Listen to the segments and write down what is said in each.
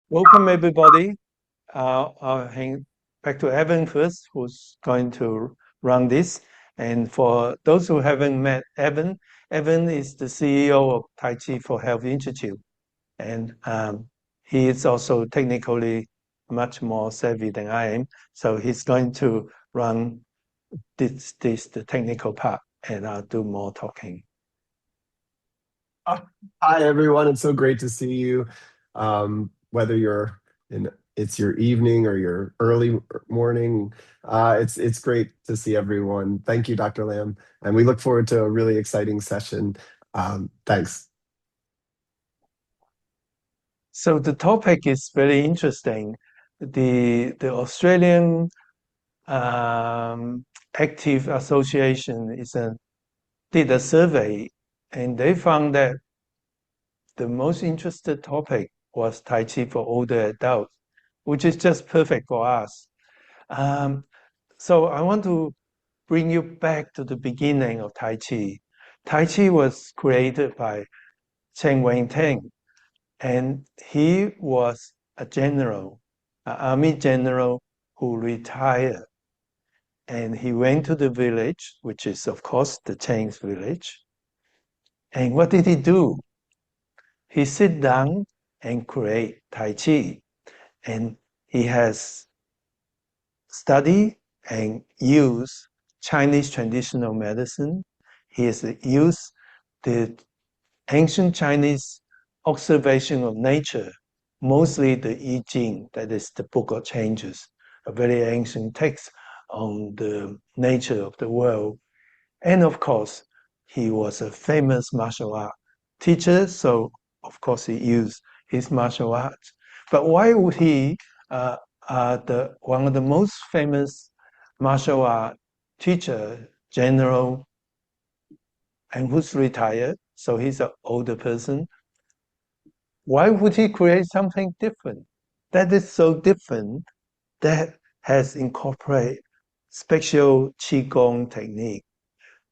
Welcome everybody. I'll hang back to Evan first, who's going to run this. And for those who haven't met Evan, Evan is the CEO of Tai Chi for Health Institute. And he is also technically much more savvy than I am. So he's going to run the technical part, and I'll do more talking. Oh, Hi everyone, it's so great to see you. Whether it's your evening or your early morning, it's great to see everyone. Thank you, Dr. Lam, and we look forward to a really exciting session. Thanks. So the topic is very interesting. The Australian um, Active Association did a survey, and they found that the most interested topic was Tai Chi for older adults, which is just perfect for us. Um, so I want to bring you back to the beginning of Tai Chi. Tai Chi was created by Chen Wei-Teng, and he was a general, an army general who retired. And he went to the village, which is, of course, the Chen's village. And what did he do? He sit down and create Tai Chi. And he has studied and used Chinese traditional medicine. He has used the ancient Chinese observation of nature, mostly the I Ching, that is the Book of Changes, a very ancient text on the nature of the world. And of course, he was a famous martial art teacher, so of course he used his martial arts. But why would he, uh, one of the most famous martial art teacher, general, and who's retired, so he's an older person, why would he create something different? That is so different that has incorporated special Qigong technique,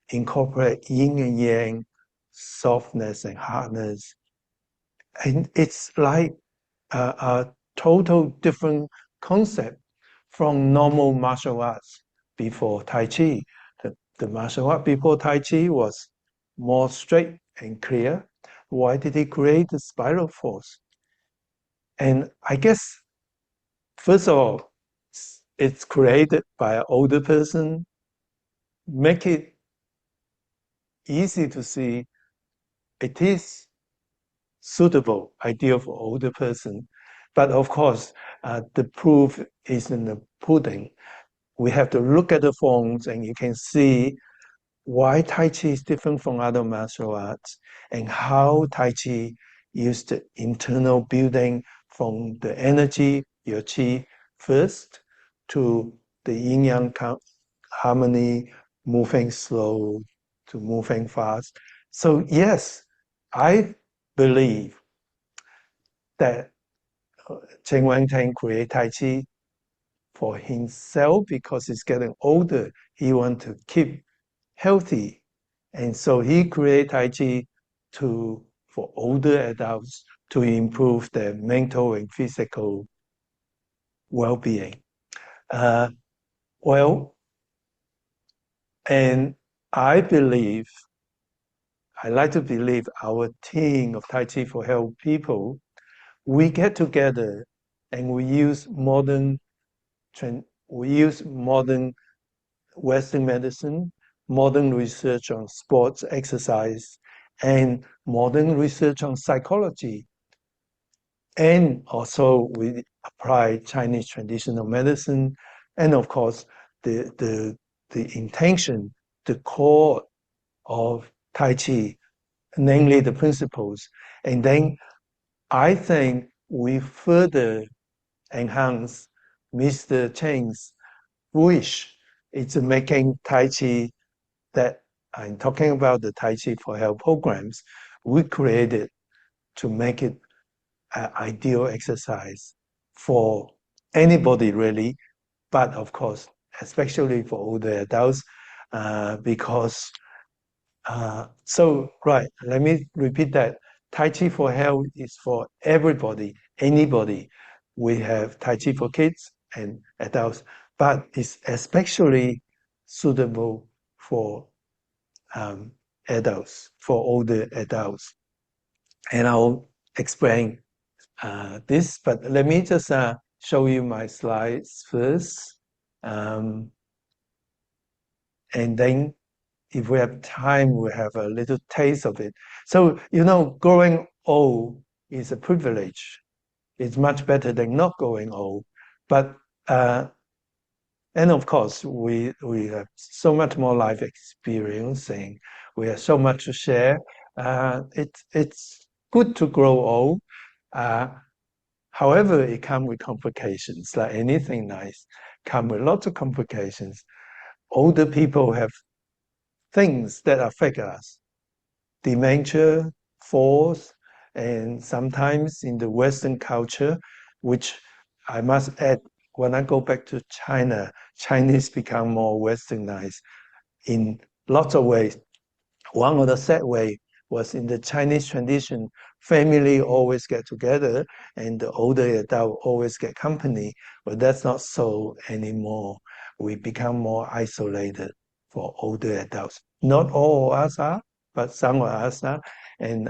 incorporate yin and yang, softness and hardness. And it's like a total different concept from normal martial arts before Tai Chi. The martial art before Tai Chi was more straight and clear. Why did he create the spiral force? And I guess, first of all, it's created by an older person, make it easy to see it is suitable, ideal for older person. But of course, the proof is in the pudding. We have to look at the forms and you can see why Tai Chi is different from other martial arts and how Tai Chi used the internal building from the energy, your Chi first, to the yin yang harmony, moving slow to moving fast. So yes, I believe that Chen Wang-Teng created Tai Chi for himself because he's getting older. He wants to keep healthy. And so he created Tai Chi for older adults to improve their mental and physical well-being. Uh, well, and I believe, I like to believe our team of Tai Chi for Health people, we get together and we use modern Western medicine, modern research on sports exercise, and modern research on psychology. And also we apply Chinese traditional medicine, and of course the intention, the core of Tai Chi, namely the principles. And then I think we further enhance Mr. Chen's wish. It's making Tai Chi that I'm talking about the Tai Chi for Health programs. We created to make it an ideal exercise for anybody really, but of course, especially for older adults, because right, let me repeat that. Tai Chi for Health is for everybody, anybody. we have Tai Chi for kids and adults, but it's especially suitable for um, adults, for older adults. And I'll explain this, but let me just show you my slides first. And then if we have time, we'll have a little taste of it. So, growing old is a privilege. It's much better than not going old. But and of course, we have so much more life experience and we have so much to share. It's good to grow old. Uh, However, it comes with complications. Like anything nice, come with lots of complications. Older people have things that affect us: dementia, falls, and sometimes in the Western culture, which I must add, when I go back to China, Chinese become more westernized in lots of ways. One of the sad way was in the Chinese tradition, family always get together and the older adult always get company, but that's not so anymore. We become more isolated for older adults. Not all of us are, but some of us are. And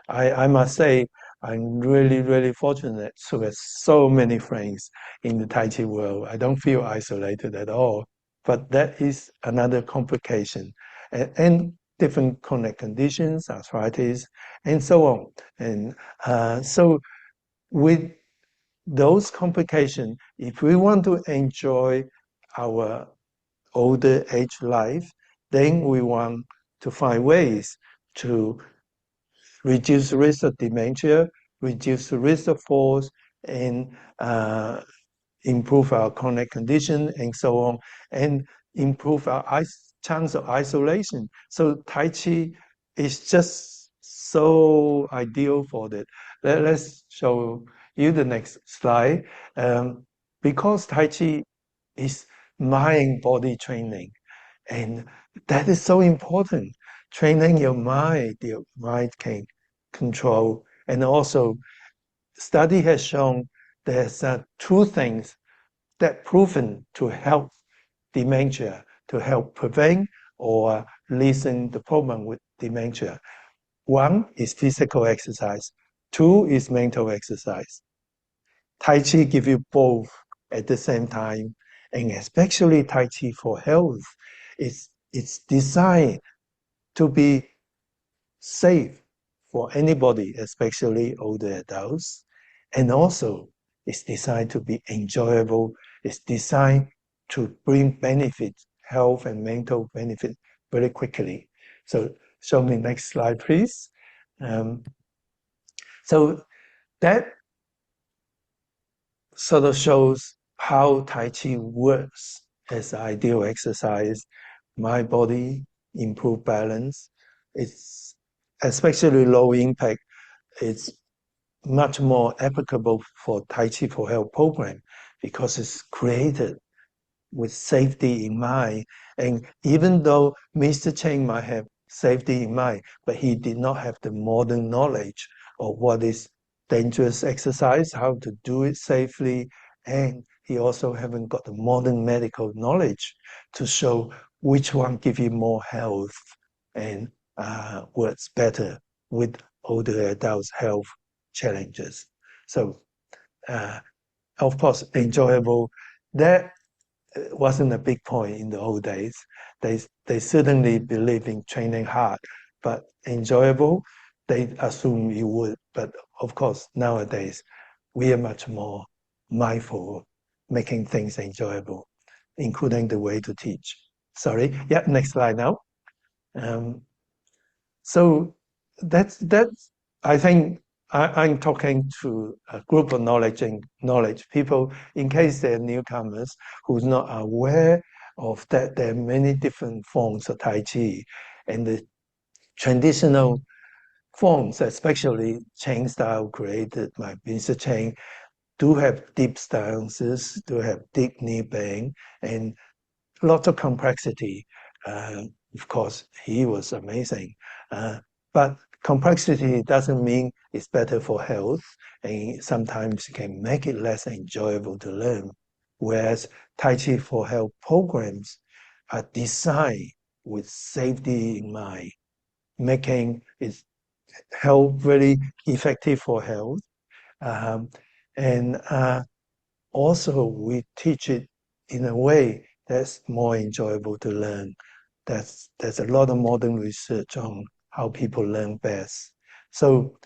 I must say, I'm really, really fortunate to have so many friends in the Tai Chi world. I don't feel isolated at all. But that is another complication. And different chronic conditions, arthritis, and so on. And so with those complications, if we want to enjoy our older age life, then we want to find ways to reduce the risk of dementia, reduce the risk of falls, and improve our chronic condition and so on, and improve our chance of isolation. So Tai Chi is just so ideal for that. Let's show you the next slide. Because Tai Chi is mind-body training, and that is so important. Training your mind can control, and also study has shown there's two things that proven to help dementia, to help prevent or lessen the problem with dementia. One is physical exercise. Two is mental exercise. Tai Chi give you both at the same time, and especially Tai Chi for health. It's designed to be safe for anybody, especially older adults. And also, it's designed to be enjoyable. It's designed to bring benefits, health and mental benefit very quickly. So show me next slide, please. Um, so that sort of shows how Tai Chi works as ideal exercise. My body, improve balance. It's especially low impact. It's much more applicable for Tai Chi for Health program because it's created with safety in mind. And even though Mr. Cheng might have safety in mind, but he did not have the modern knowledge of what is dangerous exercise, how to do it safely, and he also haven't got the modern medical knowledge to show which one give you more health and works better with older adults' health challenges. So, of course, enjoyable. That wasn't a big point in the old days. They certainly believe in training hard, but enjoyable, they assume you would. But of course, nowadays, we are much more mindful of making things enjoyable, including the way to teach. Sorry. Yeah, next slide now. Um, so that's I think I'm talking to a group of knowledge people in case they're newcomers who's not aware of that there are many different forms of Tai Chi and the traditional forms, especially Cheng style created by Mr. Cheng, do have deep stances, do have deep knee bend, and lots of complexity. Of course, he was amazing. But complexity doesn't mean is better for health, and sometimes can make it less enjoyable to learn. Whereas Tai Chi for Health programs are designed with safety in mind, making it health very effective for health. Um, and also, we teach it in a way that's more enjoyable to learn. There's a lot of modern research on how people learn best. So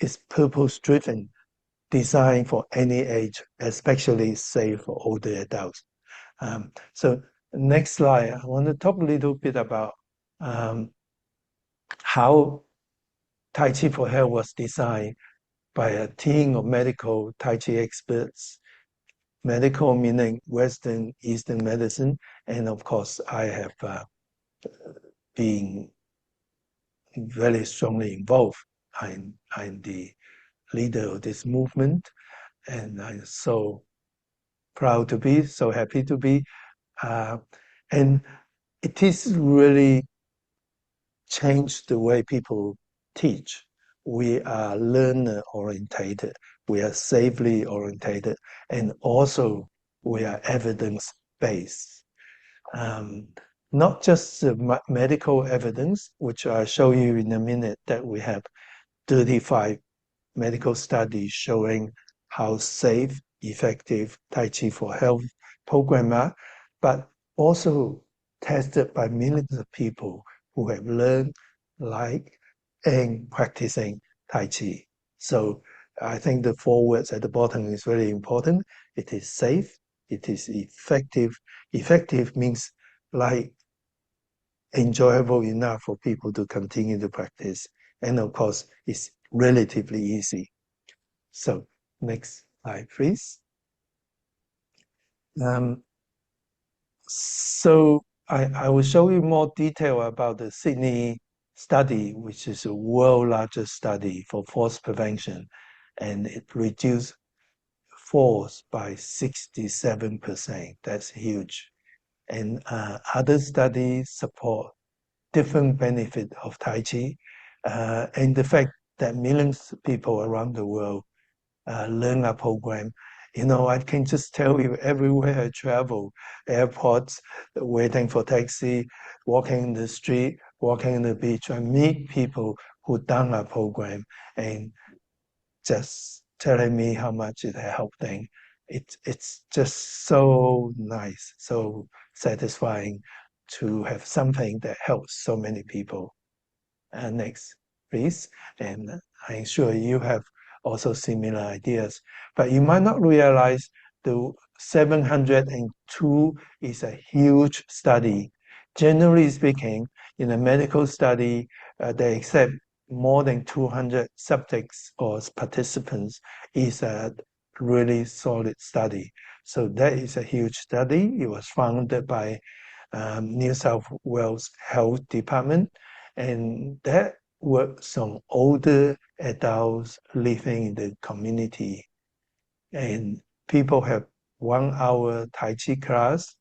it's purpose-driven, designed for any age, especially safe for older adults. So next slide, I want to talk a little bit about um, how Tai Chi for Health was designed by a team of medical Tai Chi experts. Medical meaning Western, Eastern medicine, and of course, I have been very strongly involved. I'm the leader of this movement, and I'm so proud to be, so happy to be. Uh, and it is really changed the way people teach. We are learner orientated, we are safely orientated, and also we are evidence based. Um, not just the medical evidence, which I'll show you in a minute, that we have 35 medical studies showing how safe, effective Tai Chi for Health program are, but also tested by millions of people who have learned, like, and practicing Tai Chi. So I think the four words at the bottom is very important. It is safe, it is effective. Effective means like enjoyable enough for people to continue to practice. And of course, it's relatively easy. So next slide, please. Um, so I will show you more detail about the Sydney study, which is a world largest study for falls prevention, and it reduced falls by 67%. That's huge. And other studies support different benefit of Tai Chi, and the fact that millions of people around the world learn our program. You know, I can just tell you everywhere I travel, airports, waiting for taxi, walking in the street, walking on the beach, I meet people who done our program and just telling me how much it helped them. It's just so nice, so satisfying to have something that helps so many people. Next, please. And I'm sure you have also similar ideas, but you might not realize the 702 is a huge study. Generally speaking, in a medical study, they accept more than 200 subjects or participants is a really solid study. So that is a huge study. It was funded by New South Wales Health Department, and that works on older adults living in the community. And people have 1 hour Tai Chi class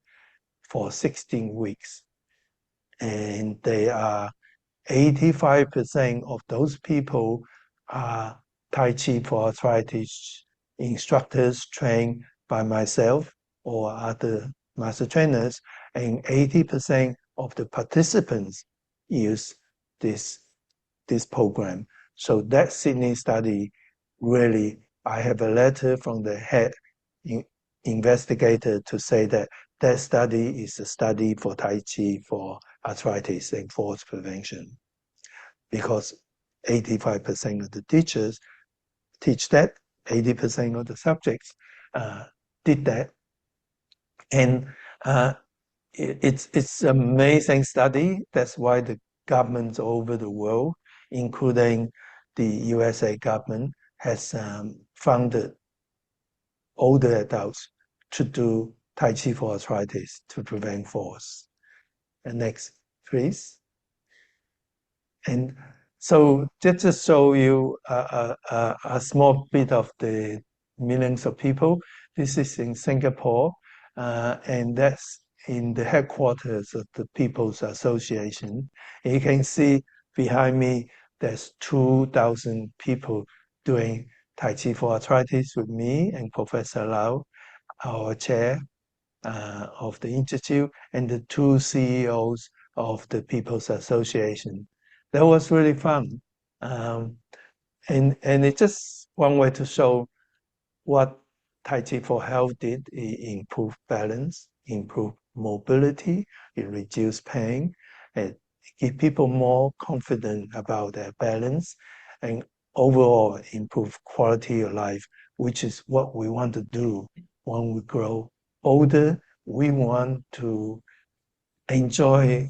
for 16 weeks. And they are 85% of those people are Tai Chi for arthritis instructors trained by myself or other master trainers, and 80% of the participants use this this program. So that Sydney study really, I have a letter from the head investigator to say that that study is a study for Tai Chi for arthritis and falls prevention, because 85% of the teachers teach that, 80% of the subjects uh, did that. And it's amazing study. That's why the governments over the world, including the USA government, has funded older adults to do Tai Chi for arthritis to prevent falls. And next, please. And so just to show you a small bit of the millions of people, this is in Singapore, and that's in the headquarters of the People's Association. And you can see behind me, there's 2,000 people doing Tai Chi for arthritis with me and Professor Lau, our chair of the institute, and the two CEOs of the People's Association. That was really fun. Um, and it's just one way to show what Tai Chi for Health did. It improved balance, improved mobility, it reduced pain, it give people more confident about their balance, and overall improve quality of life, which is what we want to do when we grow older. We want to enjoy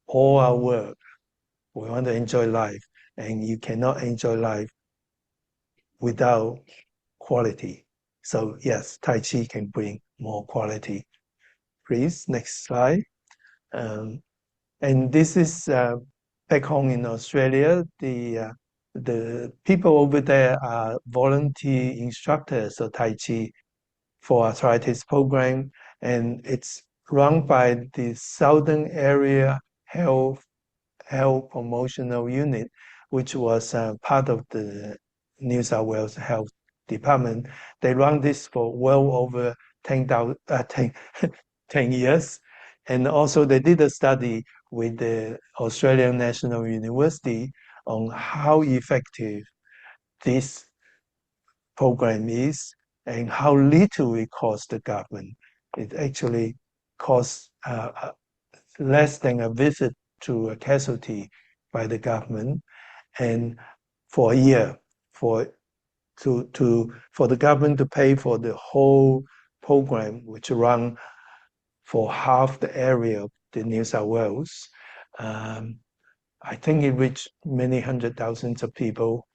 all our work. We want to enjoy life, and you cannot enjoy life without quality. So yes, Tai Chi can bring more quality. Please, next slide. Um, and this is back home in Australia. The people over there are volunteer instructors of Tai Chi for arthritis program, and it's run by the Southern Area Health Promotional Unit, which was part of the New South Wales Health Department. They run this for well over 10 years. And also they did a study with the Australian National University on how effective this program is and how little it costs the government. It actually costs less than a visit to a casualty by the government, and for a year, for for the government to pay for the whole program, which run for half the area of the New South Wales. Um, I think it reached many hundred thousands of people.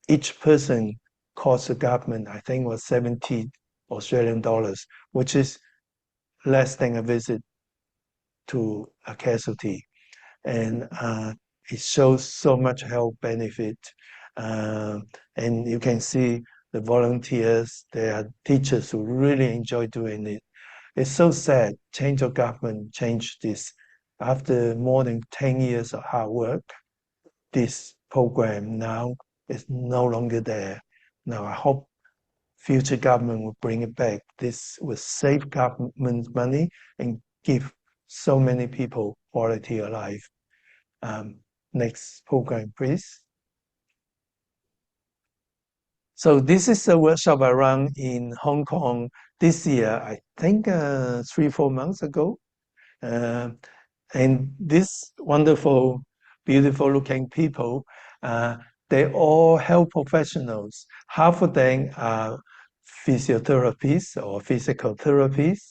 Each person cost the government, I think, was 70 Australian dollars, which is less than a visit to a casualty. And it shows so much health benefit. Uh, and you can see the volunteers, they are teachers who really enjoy doing it. It's so sad, change of government changed this. After more than 10 years of hard work, this program now is no longer there. Now I hope future government will bring it back. This will save government money and give so many people quality of life. Um, Next program, please. So this is a workshop I ran in Hong Kong this year, I think 3, 4 months ago. Uh, and this wonderful, beautiful looking people, uh, they're all health professionals. Half of them are physiotherapists or physical therapists,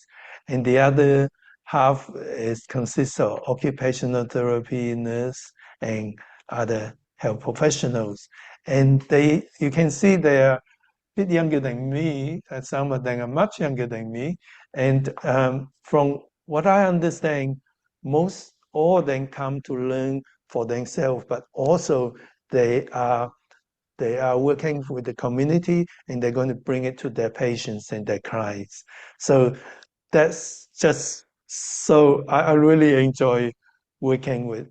and the other half is consists of occupational therapy nurse and other health professionals. And you can see they're a bit younger than me, and some of them are much younger than me. And from what I understand, most all of them come to learn for themselves, but also they are they are working with the community and they're going to bring it to their patients and their clients. So that's just so I really enjoy working with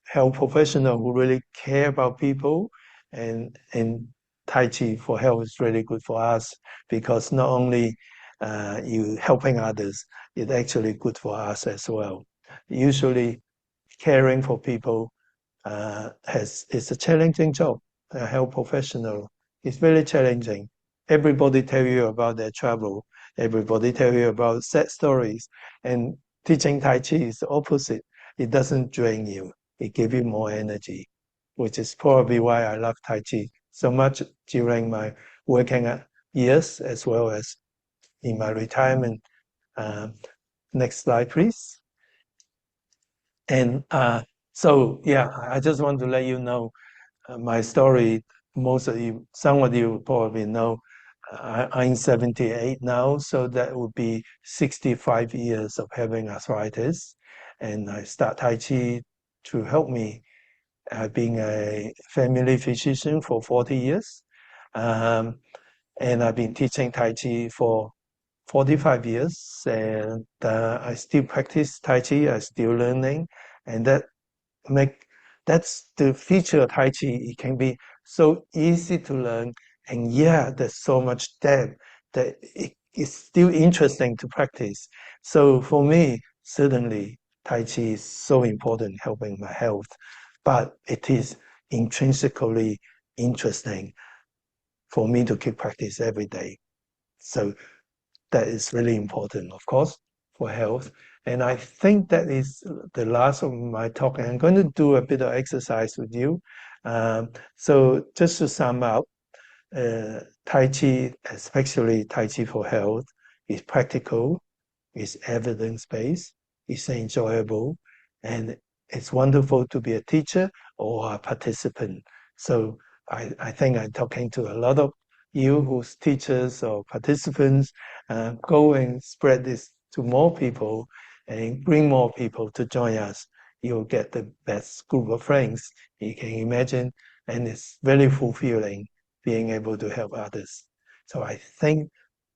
health professionals who really care about people, and Tai Chi for health is really good for us because not only you helping others, it's actually good for us as well. Usually caring for people it's a challenging job. A health professional is very challenging. Everybody tell you about their trouble. Everybody tell you about sad stories. And teaching Tai Chi is the opposite. It doesn't drain you. It gives you more energy, which is probably why I love Tai Chi so much during my working years as well as in my retirement. Uh, Next slide, please. And so, yeah, I just want to let you know my story. Most of you, some of you probably know, I'm 78 now, so that would be 65 years of having arthritis. And I start Tai Chi to help me. I've been a family physician for 40 years. Um, and I've been teaching Tai Chi for 45 years. And I still practice Tai Chi, I'm still learning. And make that's the feature of Tai Chi. It can be so easy to learn, and yeah, there's so much depth that it's still interesting to practice. So for me, certainly Tai Chi is so important helping my health, but it is intrinsically interesting for me to keep practice every day. So that is really important, of course, for health. And I think that is the last of my talk. And I'm going to do a bit of exercise with you. So just to sum up, Tai Chi, especially Tai Chi for health, is practical, is evidence-based, is enjoyable, and it's wonderful to be a teacher or a participant. So I think I'm talking to a lot of you who's teachers or participants. Go and spread this to more people and bring more people to join us. You'll get the best group of friends you can imagine, and it's very fulfilling being able to help others. So I think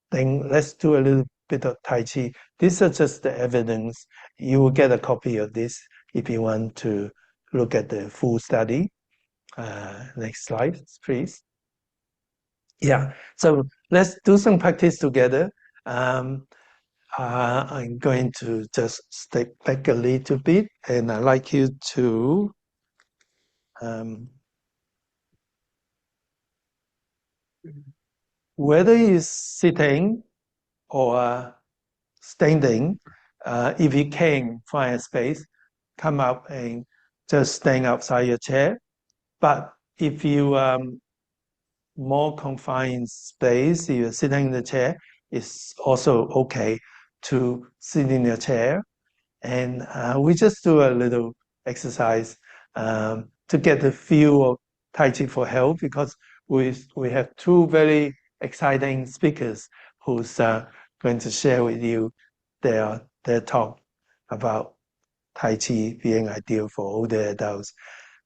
then let's do a little bit of Tai Chi. These are just the evidence. You will get a copy of this if you want to look at the full study. Next slide, please. Yeah, so let's do some practice together. Um, I'm going to just step back a little bit, and I'd like you to um, whether you're sitting or standing, if you can find a space, come up and just stand outside your chair. But if you more confined space, you're sitting in the chair, it's also okay to sit in your chair. And we just do a little exercise to get the feel of Tai Chi for health because we have two very exciting speakers who's going to share with you their talk about Tai Chi being ideal for older adults.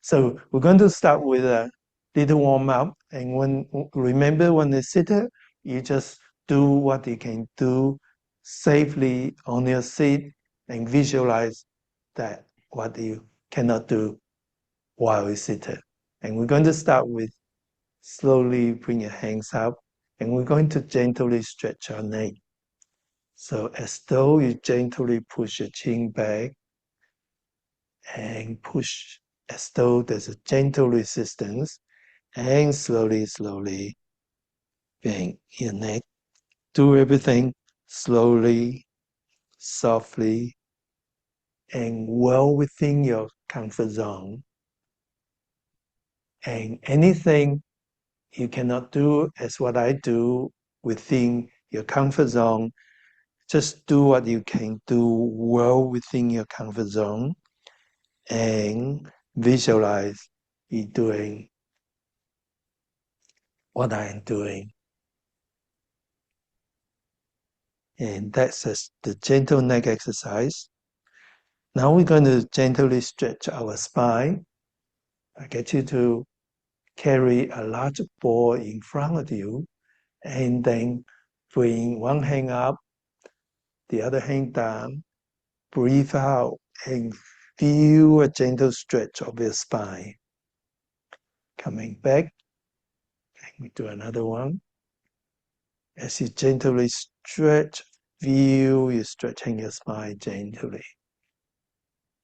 So we're going to start with a little warm up, and remember when you sit there, you just do what you can do safely on your seat and visualize that what you cannot do while you sit there. And we're going to start with slowly bring your hands up, and we're going to gently stretch our neck. So as though you gently push your chin back and push as though there's a gentle resistance and slowly, slowly bend your neck. Do everything slowly, softly, and well within your comfort zone. And anything you cannot do as what I do within your comfort zone, just do what you can do well within your comfort zone and visualize you doing what I am doing. And that's just the gentle neck exercise. Now we're going to gently stretch our spine. I get you to carry a large ball in front of you and then bring one hand up, the other hand down, breathe out and feel a gentle stretch of your spine. Coming back, and we do another one. As you gently stretch, feel you stretching your spine gently.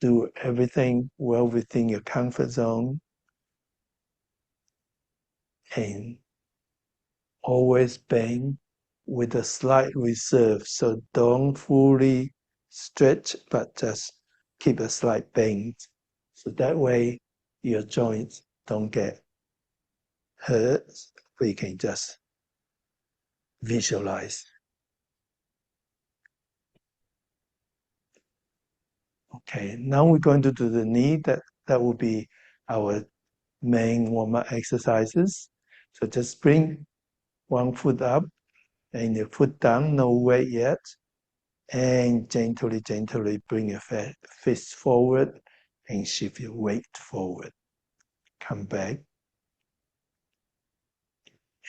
Do everything well within your comfort zone and always bend with a slight reserve. So don't fully stretch, but just keep a slight bend. So that way your joints don't get hurt. We can just visualize. Okay, now we're going to do the knee. That will be our main warm-up exercises. So just bring one foot up and your foot down, no weight yet. And gently, gently bring your fist forward and shift your weight forward. Come back.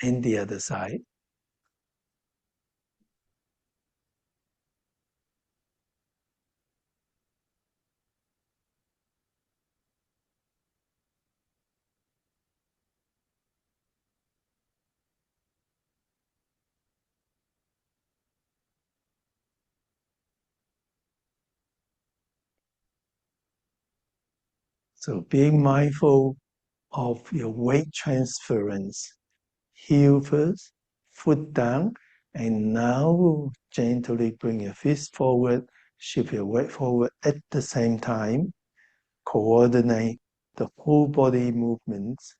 And the other side. So being mindful of your weight transference. Heel first, foot down, and now gently bring your fist forward, shift your weight forward at the same time, coordinate the whole body movements.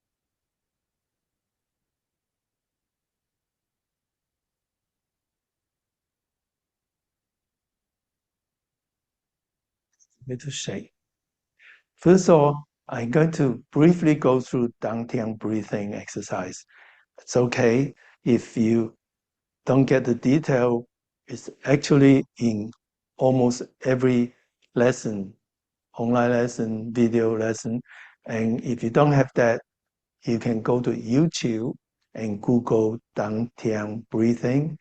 Little shake. First of all, I'm going to briefly go through Dantian breathing exercise. It's okay if you don't get the detail. It's actually in almost every lesson, online lesson, video lesson. And if you don't have that, you can go to YouTube and Google Dantian breathing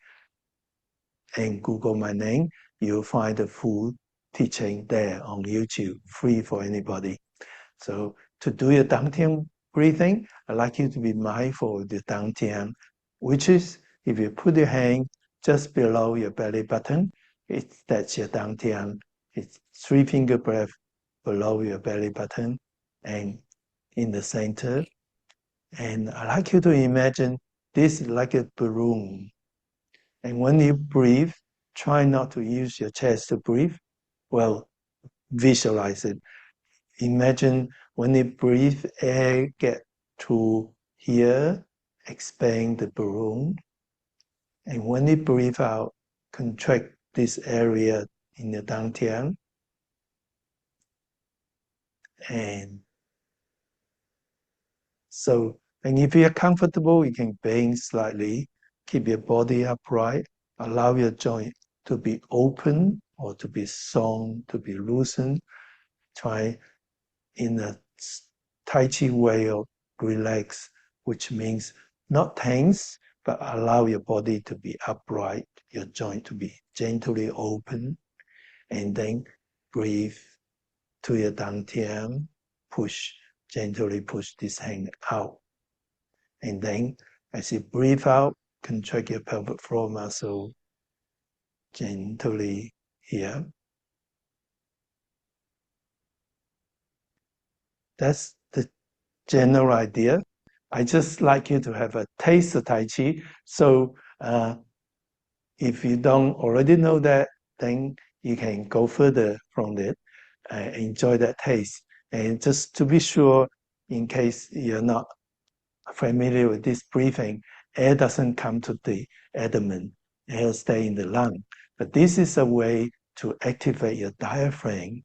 and Google my name. You'll find the full teaching there on YouTube, free for anybody. So to do your Dantian breathing, I'd like you to be mindful of the Dantian, which is if you put your hand just below your belly button, that's your Dantian. It's 3-finger breath below your belly button and in the center. And I'd like you to imagine this is like a balloon. And when you breathe, try not to use your chest to breathe. Well, visualize it. Imagine when you breathe, air get to here, expand the balloon. And when you breathe out, contract this area in the dantian. And so, and if you're comfortable, you can bend slightly, keep your body upright, allow your joint to be open or to be strong, to be loosened. Try in a Tai Chi way of relax, which means not tense, but allow your body to be upright, your joint to be gently open, and then breathe to your dantian, gently push this hand out. And then as you breathe out, contract your pelvic floor muscle gently here. That's the general idea. I just like you to have a taste of Tai Chi. So if you don't already know that, then you can go further from it, enjoy that taste. And just to be sure, in case you're not familiar with this breathing, air doesn't come to the abdomen, air stay in the lung. But this is a way to activate your diaphragm.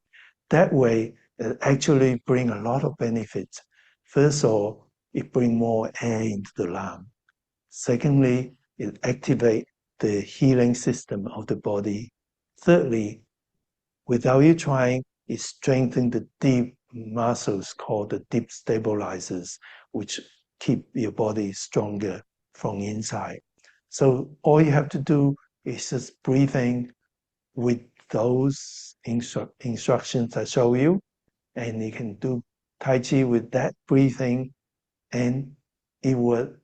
That way, it actually brings a lot of benefits. First of all, it brings more air into the lung. Secondly, it activates the healing system of the body. Thirdly, without you trying, it strengthens the deep muscles called the deep stabilizers, which keep your body stronger from inside. So all you have to do is just breathing with those instructions I show you, and you can do Tai Chi with that breathing, and it will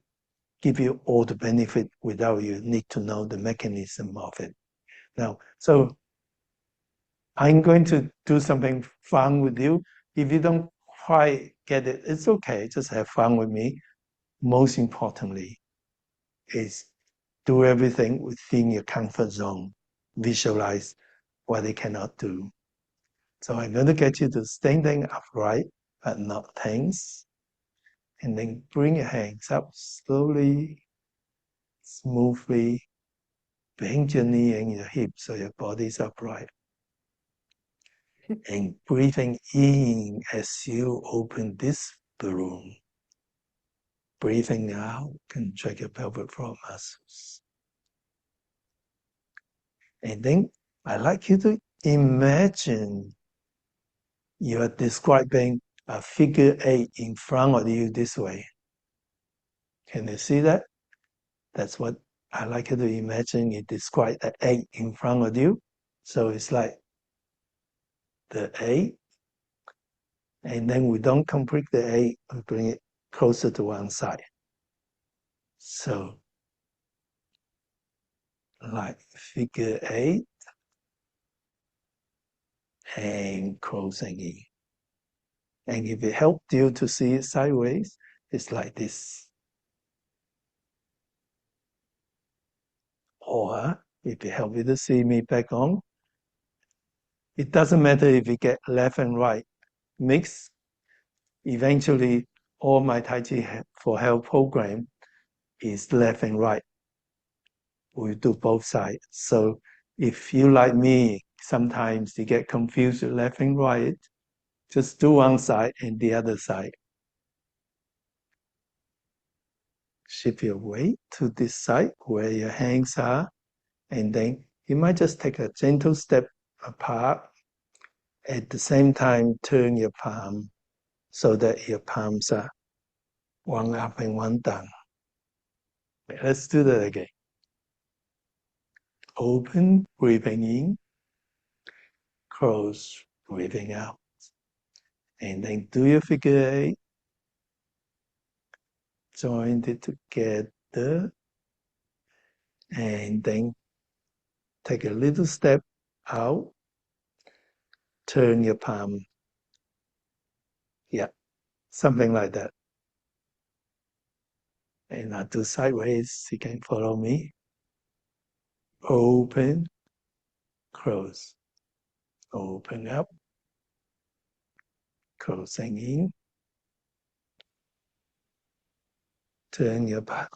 give you all the benefit without you need to know the mechanism of it. Now, so I'm going to do something fun with you. If you don't quite get it, it's okay. Just have fun with me. Most importantly is do everything within your comfort zone. Visualize what they cannot do. So I'm going to get you to standing upright, but not tense. And then bring your hands up slowly, smoothly. Bend your knee and your hips so your body's upright. And breathing in as you open this balloon. Breathing out, contract your pelvic floor muscles. And then I'd like you to imagine you are describing a figure 8 in front of you this way. Can you see that? That's what I like you to imagine. You describe the 8 in front of you. So it's like the 8. And then we don't complete the 8, we bring it closer to one side. So like figure 8 and closing in. And if it helped you to see it sideways, it's like this. Or if it helped you to see me back on, it doesn't matter if you get left and right mix. Eventually, all my Tai Chi for Health program is left and right. We do both sides. So if you like me, sometimes you get confused with left and right, just do one side and the other side. Shift your weight to this side where your hands are, and then you might just take a gentle step apart. At the same time, turn your palm so that your palms are one up and one down. Let's do that again. Open, breathing in, close, breathing out. And then do your figure eight. Join it together. And then take a little step out. Turn your palm. Yeah, something like that. And I do sideways. You can follow me. Open, close. Open up, closing in. Turn your back.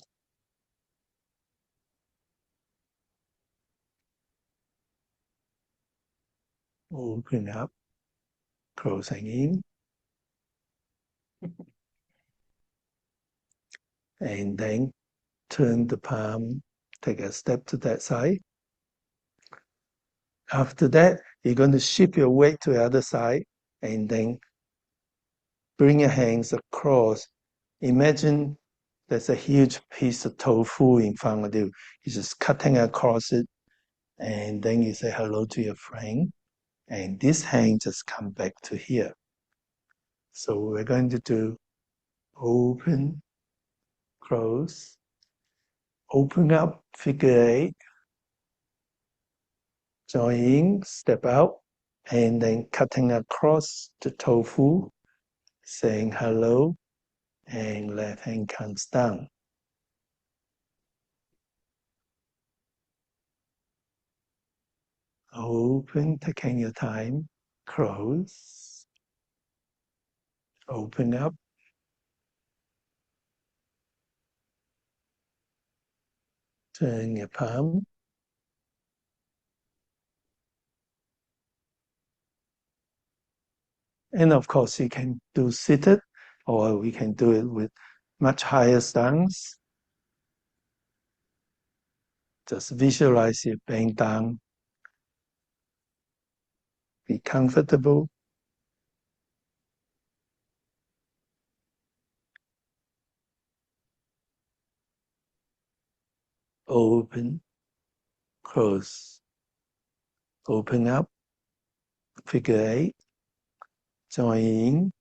Open up, closing in. And then turn the palm, take a step to that side. After that, you're going to shift your weight to the other side and then bring your hands across. Imagine there's a huge piece of tofu in front of you. You're just cutting across it, and then you say hello to your friend, and this hand just come back to here. So we're going to do open, close, open up, figure eight, join in, step out, and then cutting across the tofu, saying hello, and left hand comes down. Open, taking your time, close, open up, turn your palm, and of course you can do seated, or we can do it with much higher stance. Just visualize it bend down, be comfortable. Open, close, open up, figure eight, join in,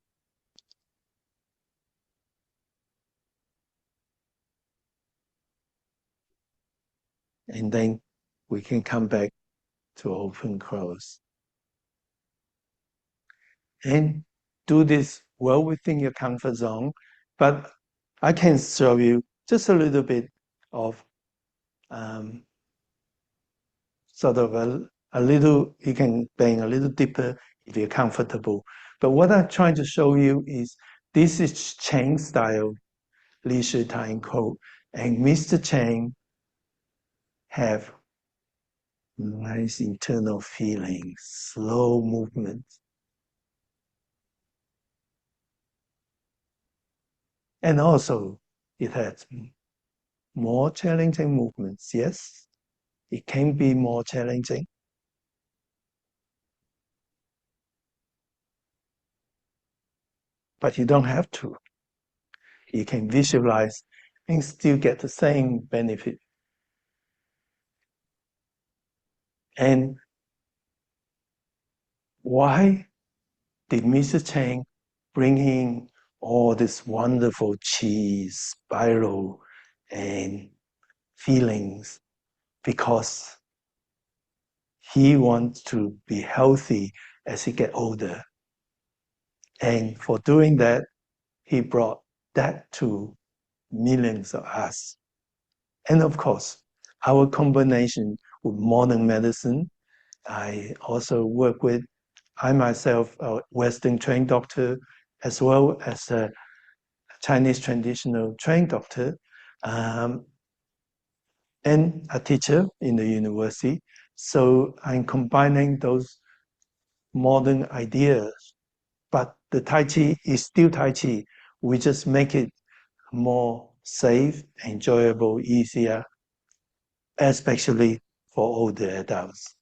and then we can come back to open, close. And do this well within your comfort zone, but I can show you just a little bit of sort of a little, you can bang a little deeper if you're comfortable. But what I'm trying to show you is this is Chang style Li Shi Tai code, and Mr. Chang have nice internal feelings, slow movement. And also it has more challenging movements. Yes, it can be more challenging, but you don't have to. You can visualize and still get the same benefit. And why did Mr. Chang bring in all this wonderful chi, spiral, and feelings? Because he wants to be healthy as he get older. And for doing that, he brought that to millions of us. And of course, our combination with modern medicine, I also work with, I myself, a Western trained doctor, as well as a Chinese traditional trained doctor, um, and a teacher in the university. So I'm combining those modern ideas, but the Tai Chi is still Tai Chi. We just make it more safe, enjoyable, easier, especially for older adults.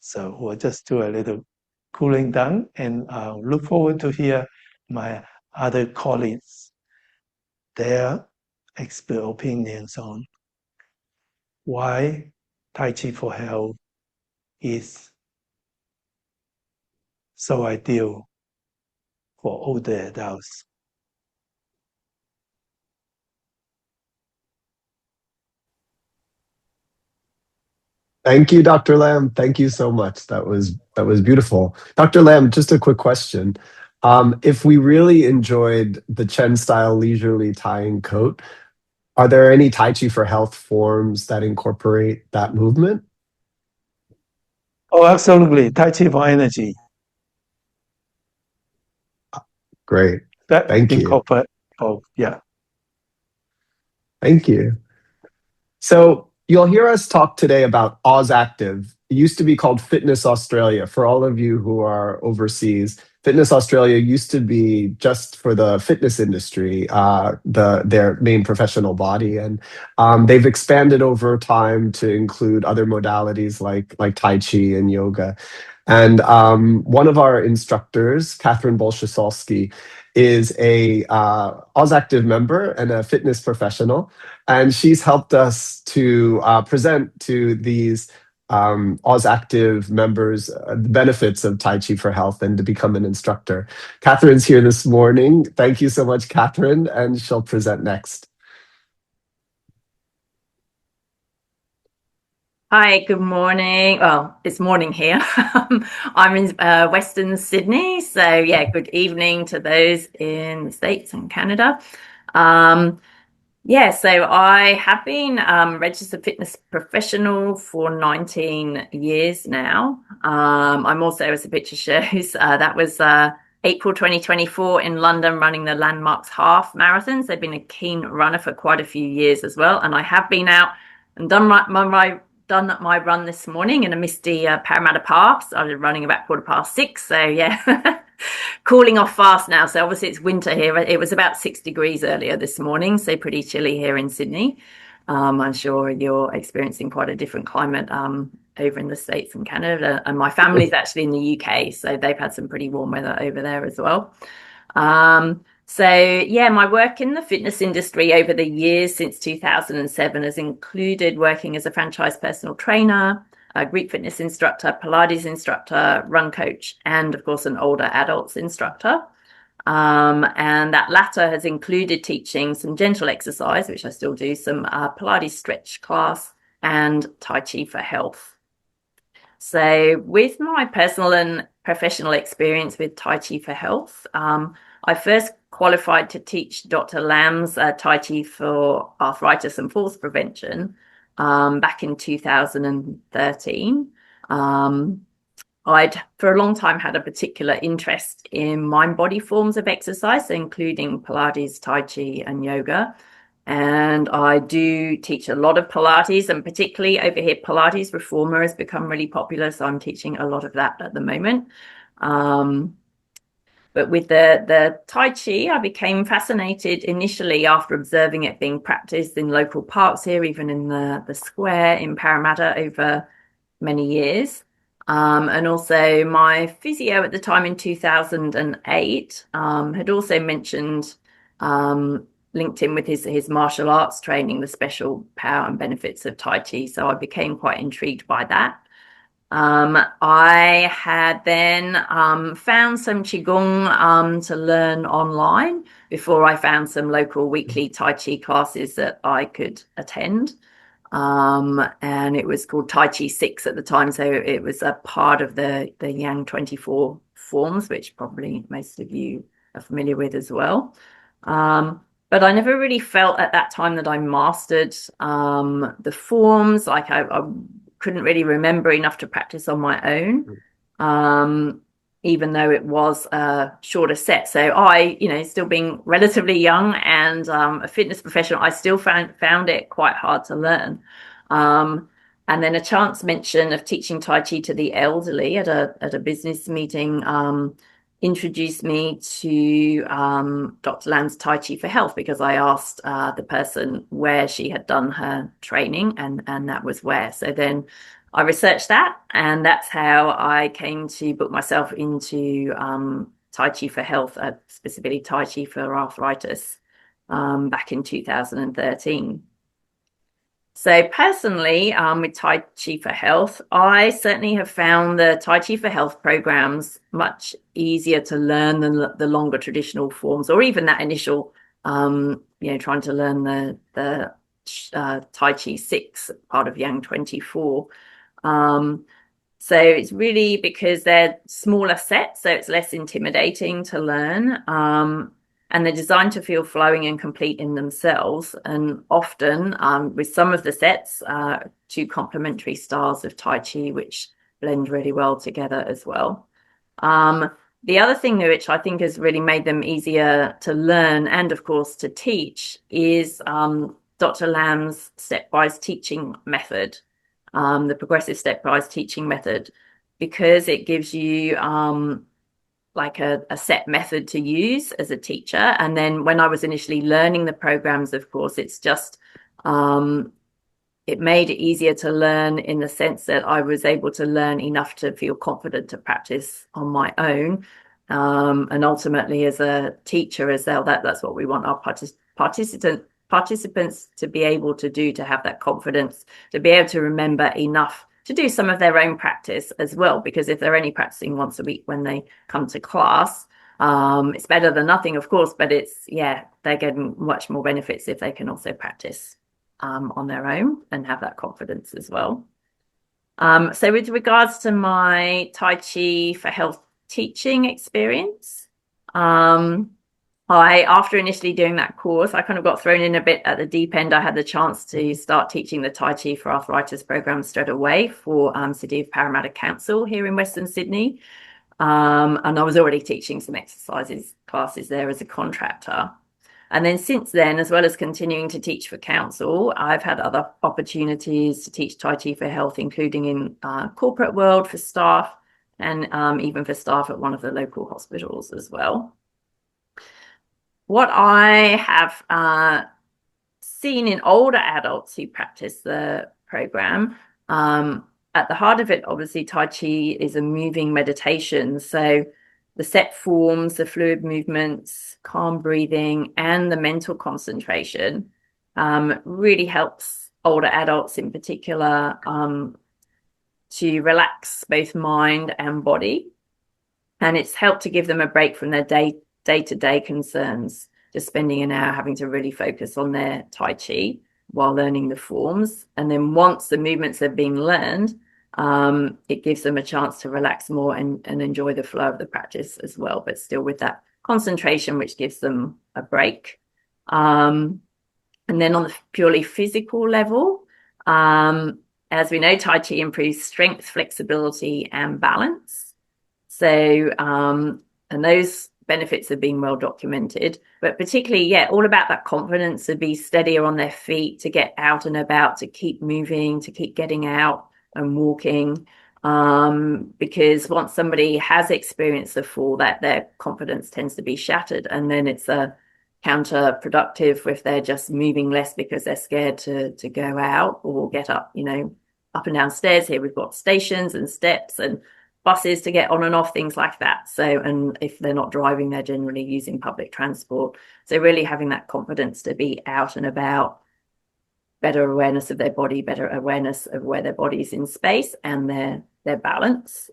So we'll just do a little cooling down, and I'll look forward to hear my other colleagues, their expert opinions on why Tai Chi for Health is so ideal for older adults. Thank you, Dr. Lam. Thank you so much. That was beautiful. Dr. Lam, just a quick question. If we really enjoyed the Chen style leisurely tying coat, are there any Tai Chi for Health forms that incorporate that movement? Oh, absolutely. Tai Chi for energy. Great. That Thank you. incorporate. Oh, yeah. Thank you. So you'll hear us talk today about Oz Active. It used to be called Fitness Australia. For all of you who are overseas, Fitness Australia used to be just for the fitness industry, their main professional body, and they've expanded over time to include other modalities like Tai Chi and yoga. And one of our instructors, Catherine Bolshesolsky, is a AusActive member and a fitness professional, and she's helped us to present to these AusActive members the benefits of Tai Chi for Health and to become an instructor. Catherine's here this morning. Thank you so much, Catherine, and she'll present next. Hi, good morning. Well, it's morning here. I'm in Western Sydney. So, yeah, good evening to those in the States and Canada. Yeah, so I have been registered fitness professional for 19 years now. I'm also, as the picture shows, that was April 2024 in London running the Landmarks Half Marathons. I've been a keen runner for quite a few years as well. And I have been out and done my run this morning in a misty Parramatta Park. Started running about 6:15. So, yeah. Cooling off fast now. So obviously it's winter here. It was about 6 degrees earlier this morning, so pretty chilly here in Sydney. I'm sure you're experiencing quite a different climate over in the States and Canada. And my family's actually in the UK, so they've had some pretty warm weather over there as well. So yeah, my work in the fitness industry over the years since 2007 has included working as a franchise personal trainer, a Greek fitness instructor, Pilates instructor, run coach, and of course an older adults instructor. And that latter has included teaching some gentle exercise, which I still do, some Pilates stretch class, and Tai Chi for Health. So with my personal and professional experience with Tai Chi for Health, I first qualified to teach Dr. Lam's Tai Chi for arthritis and falls prevention back in 2013. I'd for a long time had a particular interest in mind-body forms of exercise, including Pilates, Tai Chi, and yoga. And I do teach a lot of Pilates, and particularly over here, Pilates Reformer has become really popular. So I'm teaching a lot of that at the moment. But with the Tai Chi, I became fascinated initially after observing it being practiced in local parks here, even in the square in Parramatta over many years. And also my physio at the time in 2008 had also mentioned linked in with his martial arts training, the special power and benefits of Tai Chi. So I became quite intrigued by that. I had then found some Qigong to learn online before I found some local weekly Tai Chi classes that I could attend. and it was called Tai Chi 6 at the time. So it was a part of the Yang 24 forms, which probably most of you are familiar with as well. But I never really felt at that time that I mastered the forms. Like I couldn't really remember enough to practice on my own, even though it was a shorter set. So I, still being relatively young and a fitness professional, I still found it quite hard to learn. And then a chance mention of teaching Tai Chi to the elderly at a business meeting introduced me to Dr. Lam's Tai Chi for Health, because I asked the person where she had done her training, and that was where. So then I researched that, and that's how I came to book myself into Tai Chi for Health, specifically Tai Chi for arthritis, back in 2013. So personally, with Tai Chi for Health, I certainly have found the Tai Chi for Health programs much easier to learn than the longer traditional forms, or even that initial, trying to learn the Tai Chi 6, part of Yang 24. So it's really because they're smaller sets, so it's less intimidating to learn. And they're designed to feel flowing and complete in themselves. And often, with some of the sets, two complementary styles of Tai Chi, which blend really well together as well. The other thing which I think has really made them easier to learn and, of course, to teach is Dr. Lam's stepwise teaching method, the progressive stepwise teaching method, because it gives you like a set method to use as a teacher. And then when I was initially learning the programs, of course, it's just it made it easier to learn in the sense that I was able to learn enough to feel confident to practice on my own. And ultimately, as a teacher as well, that's what we want our participants to be able to do, to have that confidence, to be able to remember enough to do some of their own practice as well. Because if they're only practicing once a week when they come to class, it's better than nothing, of course, but they're getting much more benefits if they can also practice on their own and have that confidence as well. So with regards to my Tai Chi for Health teaching experience, after initially doing that course, I kind of got thrown in a bit at the deep end. I had the chance to start teaching the Tai Chi for Arthritis program straight away for City of Parramatta Council here in Western Sydney. And I was already teaching some classes there as a contractor. And then since then, as well as continuing to teach for council, I've had other opportunities to teach Tai Chi for Health, including in corporate world for staff, and even for staff at one of the local hospitals as well. What I have seen in older adults who practice the program, at the heart of it, obviously, Tai Chi is a moving meditation. So the set forms, the fluid movements, calm breathing, and the mental concentration really helps older adults in particular to relax both mind and body. And it's helped to give them a break from their day-to-day concerns, just spending an hour having to really focus on their Tai Chi while learning the forms. And then once the movements have been learned, it gives them a chance to relax more and enjoy the flow of the practice as well, but still with that concentration, which gives them a break. And then on the purely physical level, as we know, Tai Chi improves strength, flexibility, and balance. So, and those benefits have been well documented, but particularly, all about that confidence to be steadier on their feet, to get out and about, to keep moving, to keep getting out and walking. Because once somebody has experienced the fall, that their confidence tends to be shattered, and then it's counterproductive if they're just moving less because they're scared to go out or get up, up and down stairs. Here we've got stations and steps and buses to get on and off, things like that. So, and if they're not driving, they're generally using public transport. So really having that confidence to be out and about, better awareness of their body, better awareness of where their body is in space and their balance.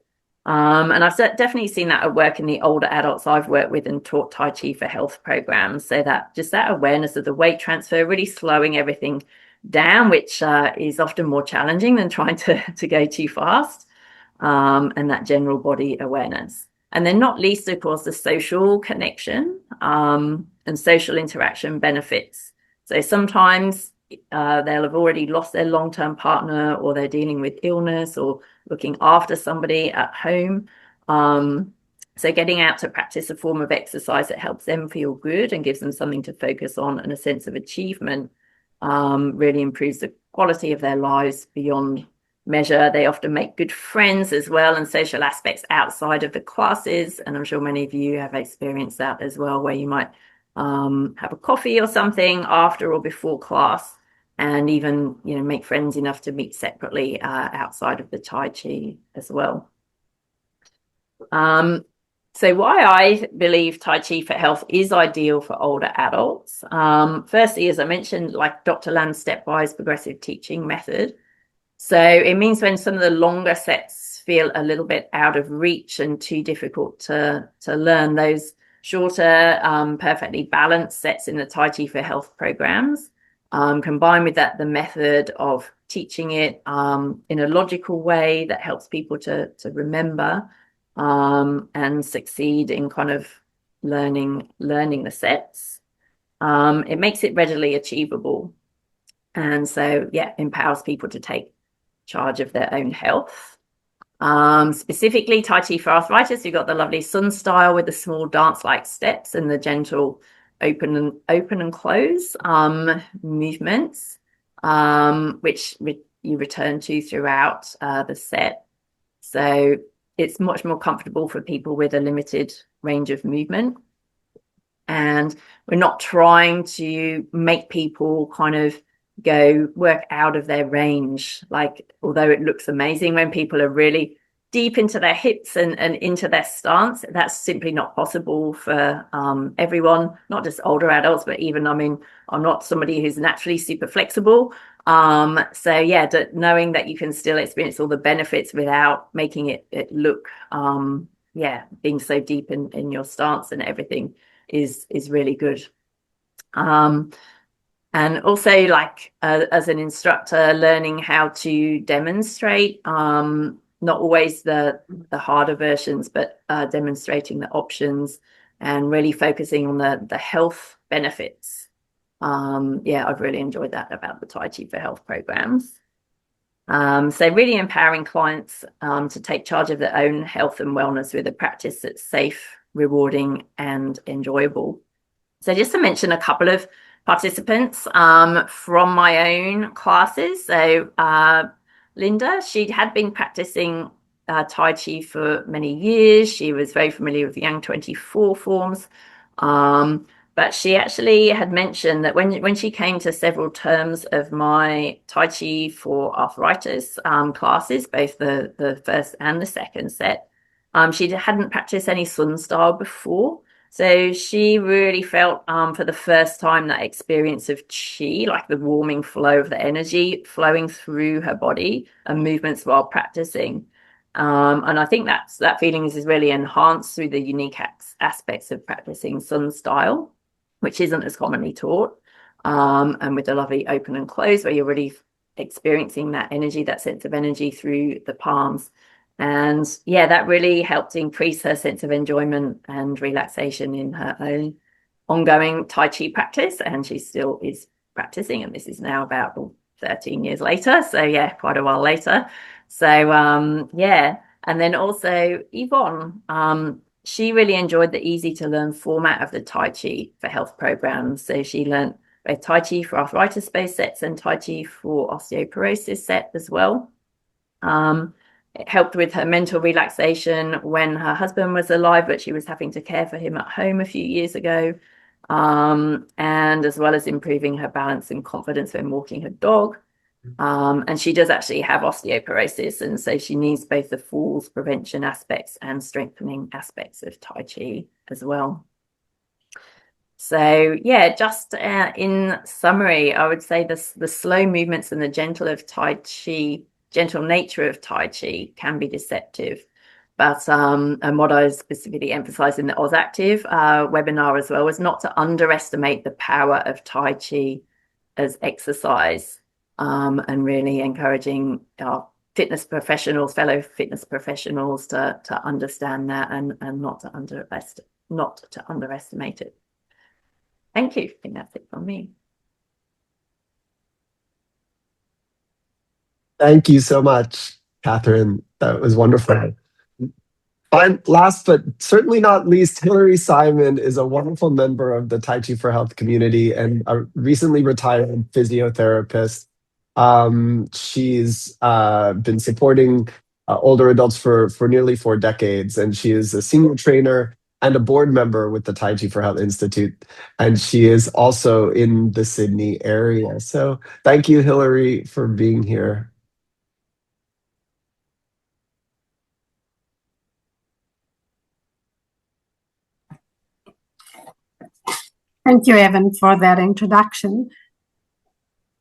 And I've definitely seen that at work in the older adults I've worked with and taught Tai Chi for Health programs. So that just that awareness of the weight transfer, really slowing everything down, which is often more challenging than trying to go too fast, and that general body awareness. And then not least, of course, the social connection and social interaction benefits. So sometimes they'll have already lost their long-term partner, or they're dealing with illness or looking after somebody at home. So getting out to practice a form of exercise that helps them feel good and gives them something to focus on and a sense of achievement really improves the quality of their lives beyond measure. They often make good friends as well, and social aspects outside of the classes. And I'm sure many of you have experienced that as well, where you might have a coffee or something after or before class, and even, you know, make friends enough to meet separately outside of the Tai Chi as well. So why I believe Tai Chi for Health is ideal for older adults. Firstly, as I mentioned, like Dr. Lam's stepwise progressive teaching method. So it means when some of the longer sets feel a little bit out of reach and too difficult to learn, those shorter, perfectly balanced sets in the Tai Chi for Health programs, combined with that, the method of teaching it in a logical way that helps people to remember and succeed in kind of learning the sets. It makes it readily achievable. And so, yeah, empowers people to take charge of their own health. Specifically, Tai Chi for arthritis, you've got the lovely Sun style with the small dance-like steps and the gentle open and close movements, which you return to throughout the set. So it's much more comfortable for people with a limited range of movement. And we're not trying to make people kind of go work out of their range. Like, although it looks amazing when people are really deep into their hips and into their stance, that's simply not possible for everyone, not just older adults, but even, I mean, I'm not somebody who's naturally super flexible. So yeah, knowing that you can still experience all the benefits without making it look, being so deep in your stance and everything is really good. And also, like, as an instructor, learning how to demonstrate, not always the harder versions, but demonstrating the options and really focusing on the health benefits. I've really enjoyed that about the Tai Chi for Health programs. So really empowering clients to take charge of their own health and wellness with a practice that's safe, rewarding, and enjoyable. So just to mention a couple of participants from my own classes. So Linda, she had been practicing Tai Chi for many years. She was very familiar with the Yang 24 forms. But she actually had mentioned that when she came to several terms of my Tai Chi for arthritis classes, both the first and the second set, she hadn't practiced any Sun style before. So she really felt for the first time that experience of Qi, like the warming flow of the energy flowing through her body and movements while practicing. And I think that feeling is really enhanced through the unique aspects of practicing Sun style, which isn't as commonly taught, and with the lovely open and close, where you're really experiencing that energy, that sense of energy through the palms. And yeah, that really helped increase her sense of enjoyment and relaxation in her own ongoing Tai Chi practice. And she still is practicing, and this is now about 13 years later. So yeah, quite a while later. So and then also Yvonne, she really enjoyed the easy to learn format of the Tai Chi for Health programs. So she learned both Tai Chi for arthritis based sets and Tai Chi for osteoporosis set as well. It helped with her mental relaxation when her husband was alive, but she was having to care for him at home a few years ago. And as well as improving her balance and confidence when walking her dog. And she does actually have osteoporosis, and so she needs both the falls prevention aspects and strengthening aspects of Tai Chi as well. So yeah, just in summary, I would say the slow movements and the gentle nature of Tai Chi can be deceptive. But and what I specifically emphasized in the Oz Active webinar as well was not to underestimate the power of Tai Chi as exercise. and really encouraging our fitness professionals, fellow fitness professionals, to understand that and not to underestimate it. Thank you. I think that's it from me. Thank you so much, Catherine. That was wonderful. And last but certainly not least, Hilary Simon is a wonderful member of the Tai Chi for Health community and a recently retired physiotherapist. She's been supporting older adults for nearly 4 decades, and she is a senior trainer and a board member with the Tai Chi for Health Institute. And she is also in the Sydney area. So thank you, Hilary, for being here. Thank you, Evan, for that introduction.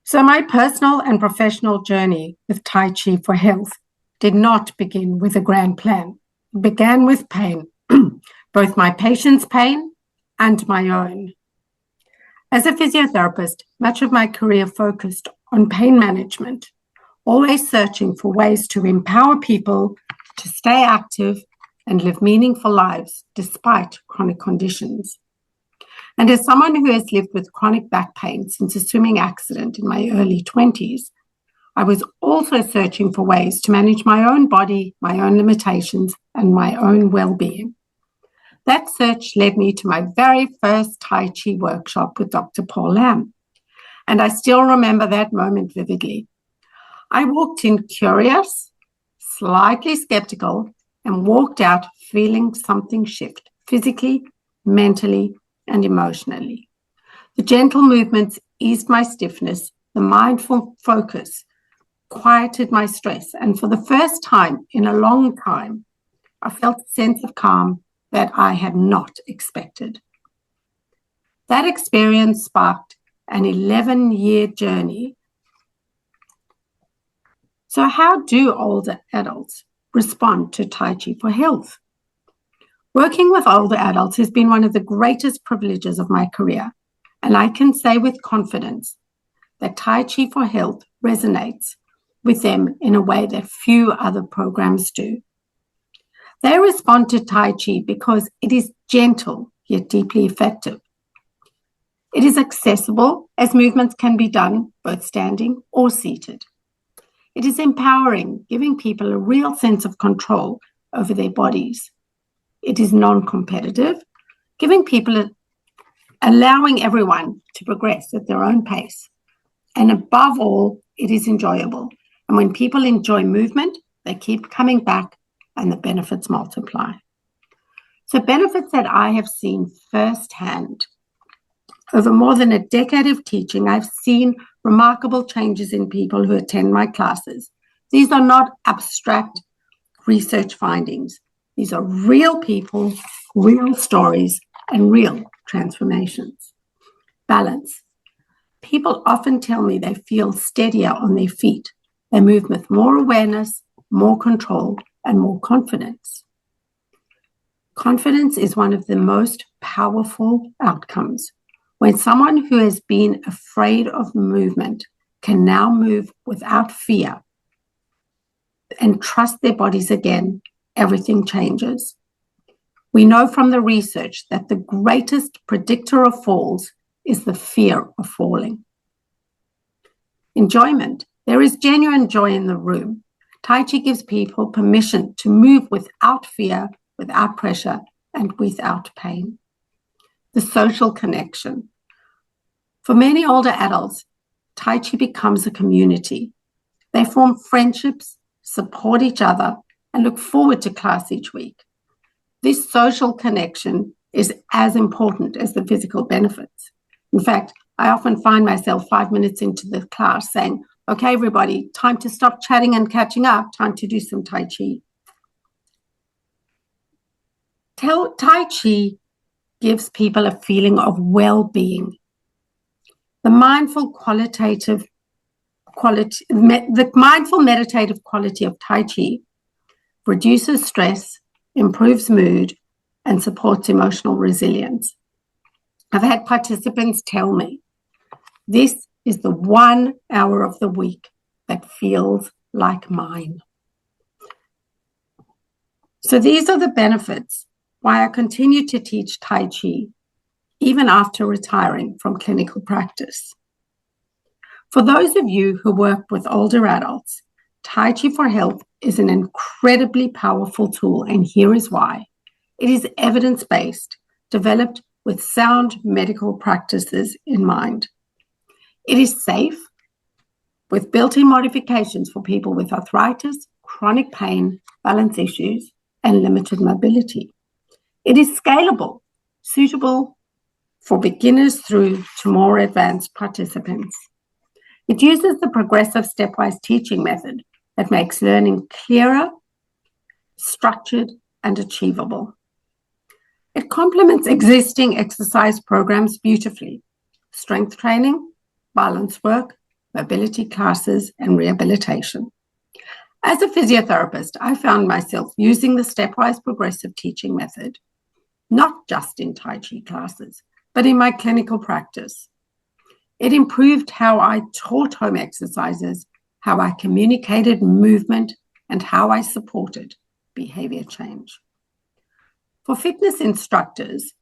So my personal and professional journey with Tai Chi for Health did not begin with a grand plan. It began with pain, both my patients' pain and my own. As a physiotherapist, much of my career focused on pain management, always searching for ways to empower people to stay active and live meaningful lives despite chronic conditions. And as someone who has lived with chronic back pain since a swimming accident in my early 20s, I was also searching for ways to manage my own body, my own limitations, and my own well-being. That search led me to my very first Tai Chi workshop with Dr. Paul Lam, and I still remember that moment vividly. I walked in curious, slightly skeptical, and walked out feeling something shift physically, mentally, and emotionally. The gentle movements eased my stiffness, the mindful focus quieted my stress, and for the first time in a long time, I felt a sense of calm that I had not expected. That experience sparked an 11-year journey. So how do older adults respond to Tai Chi for Health? Working with older adults has been one of the greatest privileges of my career, and I can say with confidence that Tai Chi for Health resonates with them in a way that few other programs do. They respond to Tai Chi because it is gentle yet deeply effective. It is accessible as movements can be done both standing or seated. It is empowering, giving people a real sense of control over their bodies. It is non-competitive, allowing everyone to progress at their own pace. And above all, it is enjoyable. And when people enjoy movement, they keep coming back and the benefits multiply. So benefits that I have seen firsthand. Over more than a decade of teaching, I've seen remarkable changes in people who attend my classes. These are not abstract research findings. These are real people, real stories, and real transformations. Balance. People often tell me they feel steadier on their feet. They move with more awareness, more control, and more confidence. Confidence is one of the most powerful outcomes. When someone who has been afraid of movement can now move without fear and trust their bodies again, everything changes. We know from the research that the greatest predictor of falls is the fear of falling. Enjoyment. There is genuine joy in the room. Tai Chi gives people permission to move without fear, without pressure, and without pain. The social connection. For many older adults, Tai Chi becomes a community. They form friendships, support each other, and look forward to class each week. This social connection is as important as the physical benefits. In fact, I often find myself 5 minutes into the class saying, okay, everybody, time to stop chatting and catching up, time to do some Tai Chi. Tai Chi gives people a feeling of well-being. The mindful meditative quality of Tai Chi reduces stress, improves mood, and supports emotional resilience. I've had participants tell me, this is the 1 hour of the week that feels like mine. So these are the benefits why I continue to teach Tai Chi, even after retiring from clinical practice. For those of you who work with older adults, Tai Chi for Health is an incredibly powerful tool, and here is why. It is evidence-based, developed with sound medical practices in mind. It is safe, with built-in modifications for people with arthritis, chronic pain, balance issues, and limited mobility. It is scalable, suitable for beginners through to more advanced participants. It uses the progressive stepwise teaching method that makes learning clearer, structured, and achievable. It complements existing exercise programs beautifully: strength training, balance work, mobility classes, and rehabilitation. As a physiotherapist, I found myself using the stepwise progressive teaching method, not just in Tai Chi classes, but in my clinical practice. It improved how I taught home exercises, how I communicated movement, and how I supported behavior change. For fitness instructors,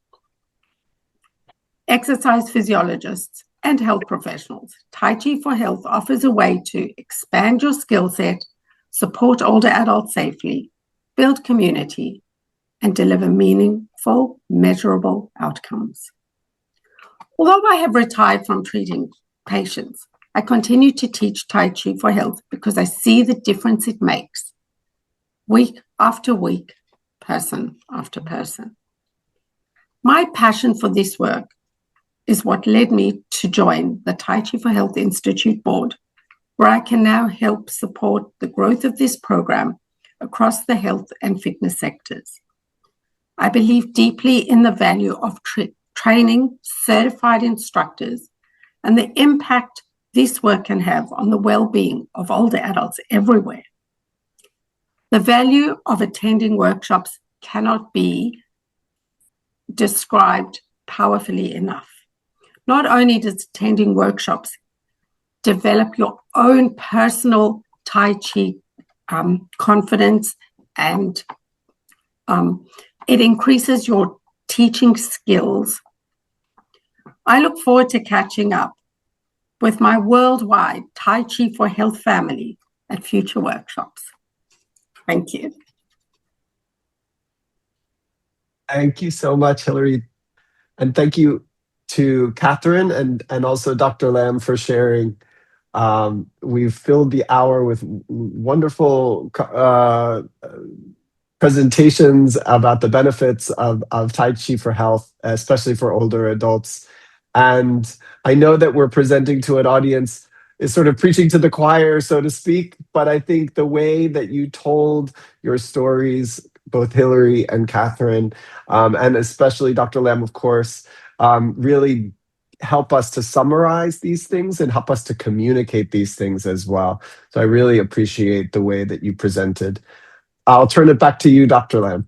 exercise physiologists, and health professionals, Tai Chi for Health offers a way to expand your skill set, support older adults safely, build community, and deliver meaningful, measurable outcomes. Although I have retired from treating patients, I continue to teach Tai Chi for Health because I see the difference it makes, week after week, person after person. My passion for this work is what led me to join the Tai Chi for Health Institute board, where I can now help support the growth of this program across the health and fitness sectors. I believe deeply in the value of training certified instructors and the impact this work can have on the well-being of older adults everywhere. The value of attending workshops cannot be described powerfully enough. Not only does attending workshops develop your own personal Tai Chi confidence, and it increases your teaching skills. I look forward to catching up with my worldwide Tai Chi for Health family at future workshops. Thank you. Thank you so much, Hilary. And thank you to Catherine and also Dr. Lam for sharing. We've filled the hour with wonderful presentations about the benefits of Tai Chi for Health, especially for older adults. And I know that we're presenting to an audience is sort of preaching to the choir, so to speak, but I think the way that you told your stories, both Hilary and Catherine, and especially Dr. Lam, of course, really help us to summarize these things and help us to communicate these things as well. So I really appreciate the way that you presented. I'll turn it back to you, Dr. Lam.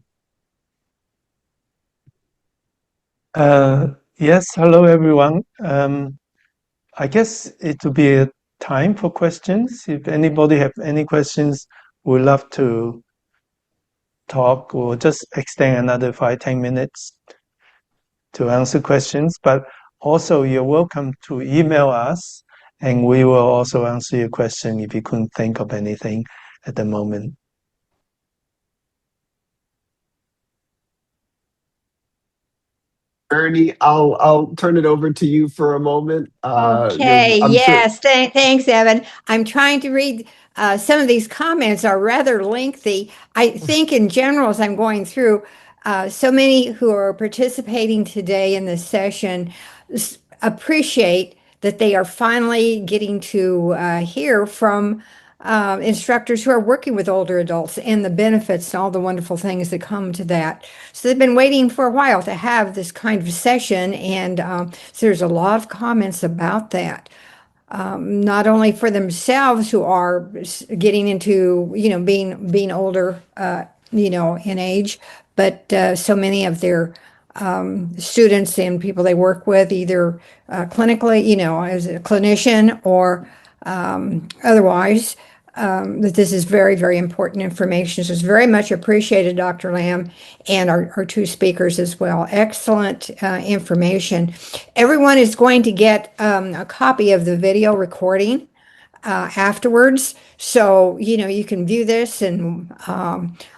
Yes, hello everyone. I guess it will be a time for questions. If anybody have any questions, we'd love to talk or just extend another 5-10 minutes to answer questions. But also you're welcome to email us, and we will also answer your question if you couldn't think of anything at the moment. Ernie, I'll turn it over to you for a moment. Okay, yes, thanks, Evan. I'm trying to read. Some of these comments are rather lengthy. I think in general, as I'm going through, so many who are participating today in this session appreciate that they are finally getting to hear from instructors who are working with older adults and the benefits and all the wonderful things that come to that. So they've been waiting for a while to have this kind of session, and so there's a lot of comments about that. Not only for themselves who are getting into, being older, in age, but so many of their students and people they work with, either clinically, as a clinician or otherwise, that this is very, very important information. So it's very much appreciated, Dr. Lam, and our two speakers as well. Excellent information. Everyone is going to get a copy of the video recording afterwards. So, you can view this and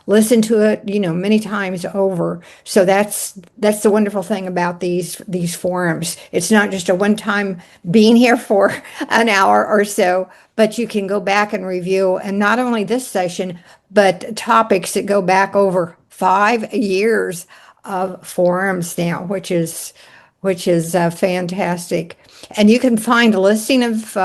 listen to it, many times over. So that's the wonderful thing about these forums. It's not just a one-time being here for an hour or so, but you can go back and review, and not only this session, but topics that go back over 5 years of forums now, which is fantastic. And you can find a listing of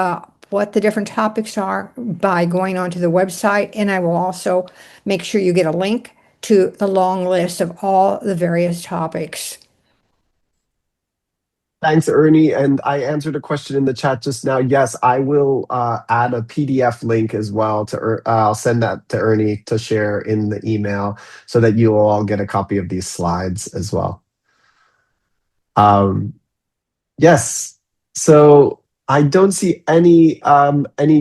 what the different topics are by going onto the website. And I will also make sure you get a link to the long list of all the various topics. Thanks, Ernie. And I answered a question in the chat just now. Yes, I will add a PDF link as well. I'll send that to Ernie to share in the email so that you will all get a copy of these slides as well. Yes. So I don't see any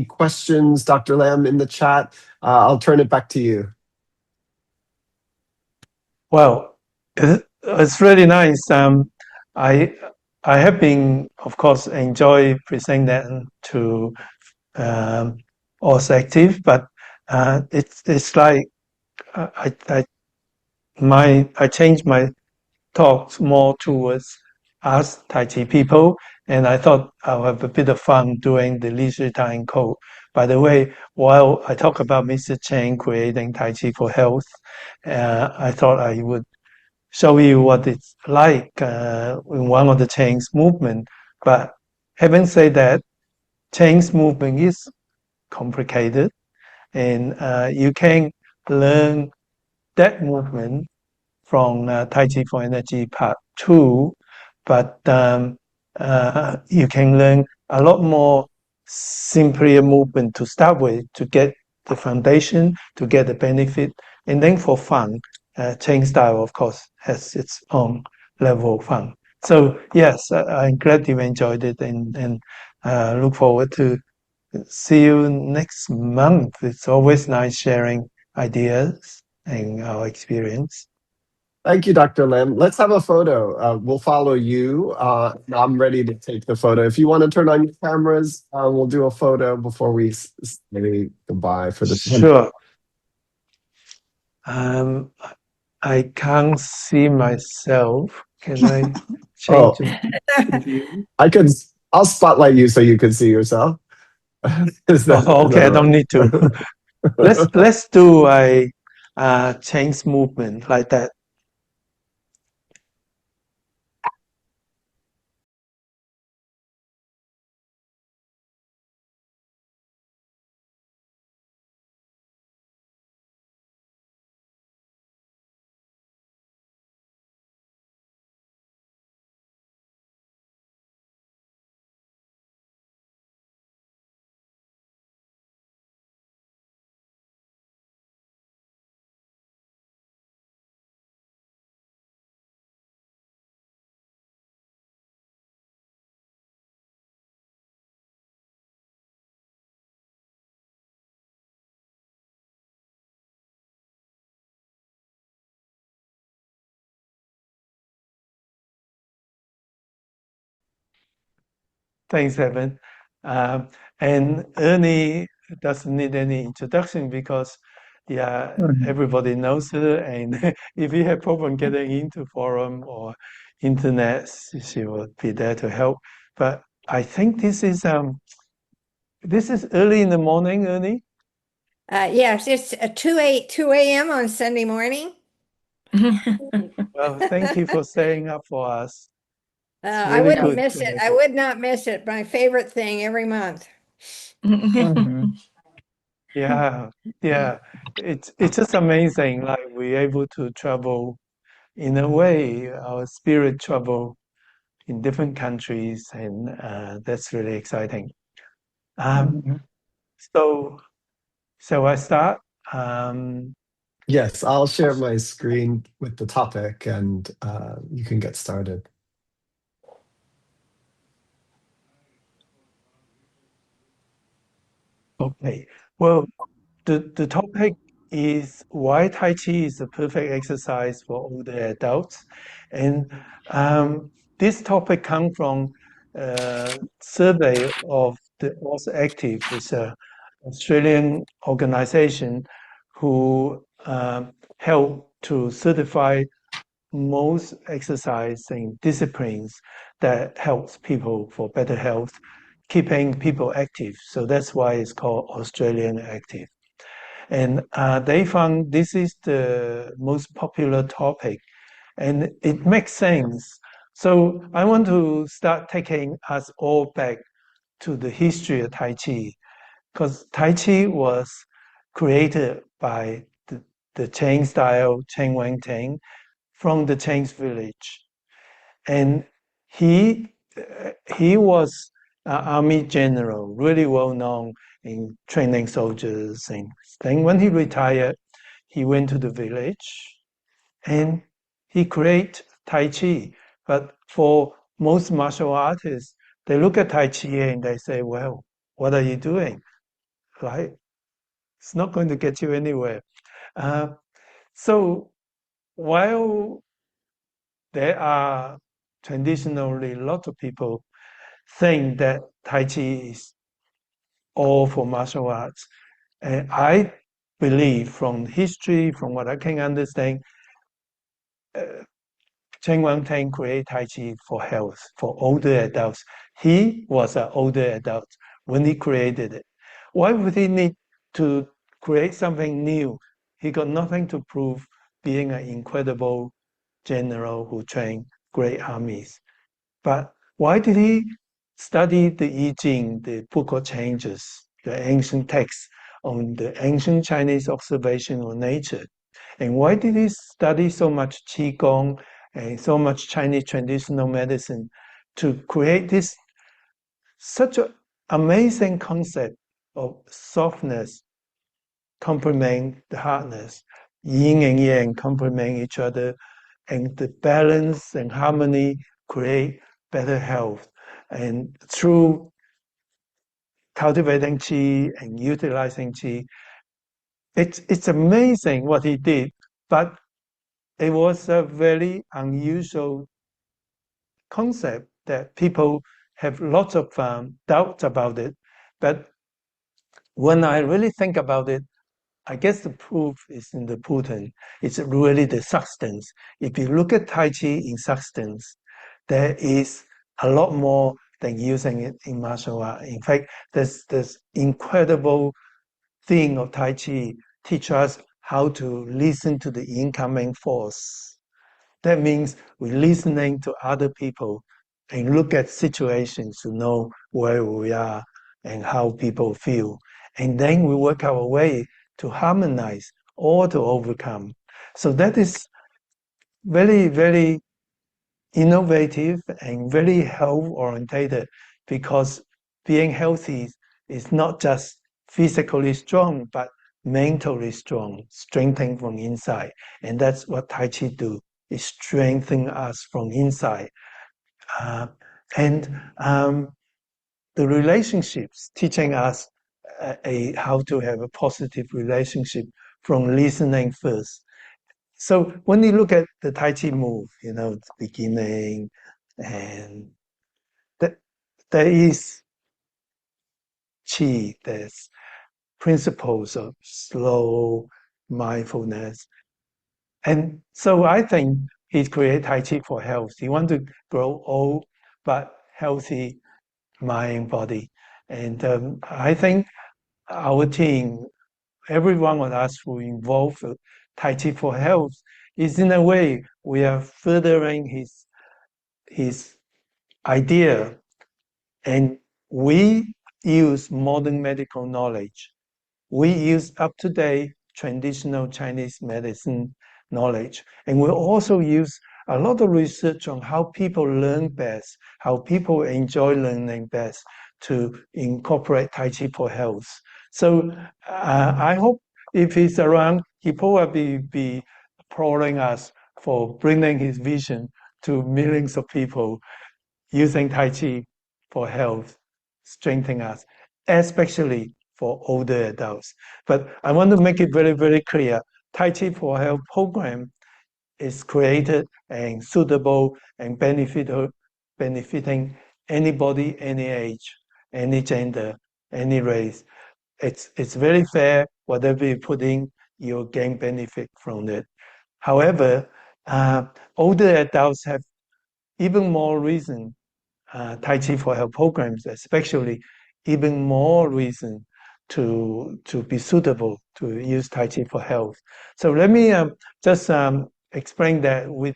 questions, Dr. Lam, in the chat. I'll turn it back to you. Well, it's really nice. I have been, of course, enjoy presenting that to Aus Active, but it's like I changed my talks more towards us Tai Chi people, and I thought I'll have a bit of fun doing the leisure time code. By the way, while I talk about Mr. Chen creating Tai Chi for health, I thought I would show you what it's like in one of the Chen's movement. But having said that, Chen's movement is complicated, and you can learn that movement from Tai Chi for Energy Part 2, but you can learn a lot more simpler movement to start with to get the foundation, to get the benefit, and then for fun, Chain Style, of course, has its own level of fun. So yes, I'm glad you enjoyed it, and look forward to see you next month. It's always nice sharing ideas and our experience. Thank you, Dr. Lam. Let's have a photo. We'll follow you. I'm ready to take the photo. If you want to turn on your cameras, we'll do a photo before we say goodbye for this one. Sure. I can't see myself. Can I change the view? I'll spotlight you so you can see yourself. Is that Okay, I don't need to. Let's do a change movement like that. Thanks, Evan. And Ernie doesn't need any introduction because, yeah, everybody knows her. And if you have problem getting into forum or internet, she will be there to help. But I think this is early in the morning, Ernie. Yes, it's 2 a.m. on Sunday morning. Well, thank you for staying up for us. I wouldn't miss it. I would not miss it. My favorite thing every month. Yeah, yeah. It's just amazing. Like we're able to travel in a way, our spirit travel in different countries, and that's really exciting. So, shall I start? Yes, I'll share my screen with the topic and you can get started. Okay. Well, the topic is why Tai Chi is a perfect exercise for older adults. And this topic comes from a survey of the Author Active. It's an Australian organization who help to certify most exercising disciplines that helps people for better health, keeping people active. So that's why it's called Australian Active. And they found this is the most popular topic, and it makes sense. So I want to start taking us all back to the history of Tai Chi, because Tai Chi was created by the Chang style, Cheng Wang Teng, from the Chinese village. And he he was an army general, really well known in training soldiers. And then when he retired, he went to the village and he created Tai Chi. But for most martial artists, they look at Tai Chi and they say, well, what are you doing? Right? It's not going to get you anywhere. Uh, so while there are traditionally a lot of people think that Tai Chi is all for martial arts. And I believe from history, from what I can understand, Chen Wang-Tang created Tai Chi for health, for older adults. He was an older adult when he created it. Why would he need to create something new? He got nothing to prove being an incredible general who trained great armies. But why did he study the I Ching, the Book of Changes, the ancient text on the ancient Chinese observation of nature? And why did he study so much Qigong and so much Chinese traditional medicine to create this such an amazing concept of softness complement the hardness, yin and yang complement each other, and the balance and harmony create better health. And through cultivating qi and utilizing qi, it's amazing what he did, but it was a very unusual concept that people have lots of doubts about it. But when I really think about it, I guess the proof is in the pudding. It's really the substance. If you look at Tai Chi in substance, there is a lot more than using it in martial art. In fact, this incredible thing of Tai Chi teach us how to listen to the incoming force. That means we're listening to other people and look at situations to know where we are and how people feel. And then we work our way to harmonize or to overcome. So that is very, very innovative and very health orientated, because being healthy is not just physically strong, but mentally strong, strengthening from inside. And that's what Tai Chi do, is strengthen us from inside. Uh, and the relationships teaching us how to have a positive relationship from listening first. So when you look at the Tai Chi move, the beginning, and that there is Qi, there's principles of slow mindfulness. And so I think he created Tai Chi for health. He want to grow old, but healthy mind, body. And I think our team, every one of us who involved with Tai Chi for health, is in a way we are furthering his idea, and we use modern medical knowledge. We use up-to-date traditional Chinese medicine knowledge, and we also use a lot of research on how people learn best, how people enjoy learning best to incorporate Tai Chi for health. So I hope if he's around, he probably be applauding us for bringing his vision to millions of people using Tai Chi for health, strengthening us, especially for older adults. But I want to make it very, very clear, Tai Chi for Health program is created and suitable and benefiting anybody, any age, any gender, any race. It's very fair. Whatever you put in, you'll gain benefit from it. However, older adults have even more reason, Tai Chi for Health programs, especially even more reason to be suitable to use Tai Chi for Health. So let me just explain that with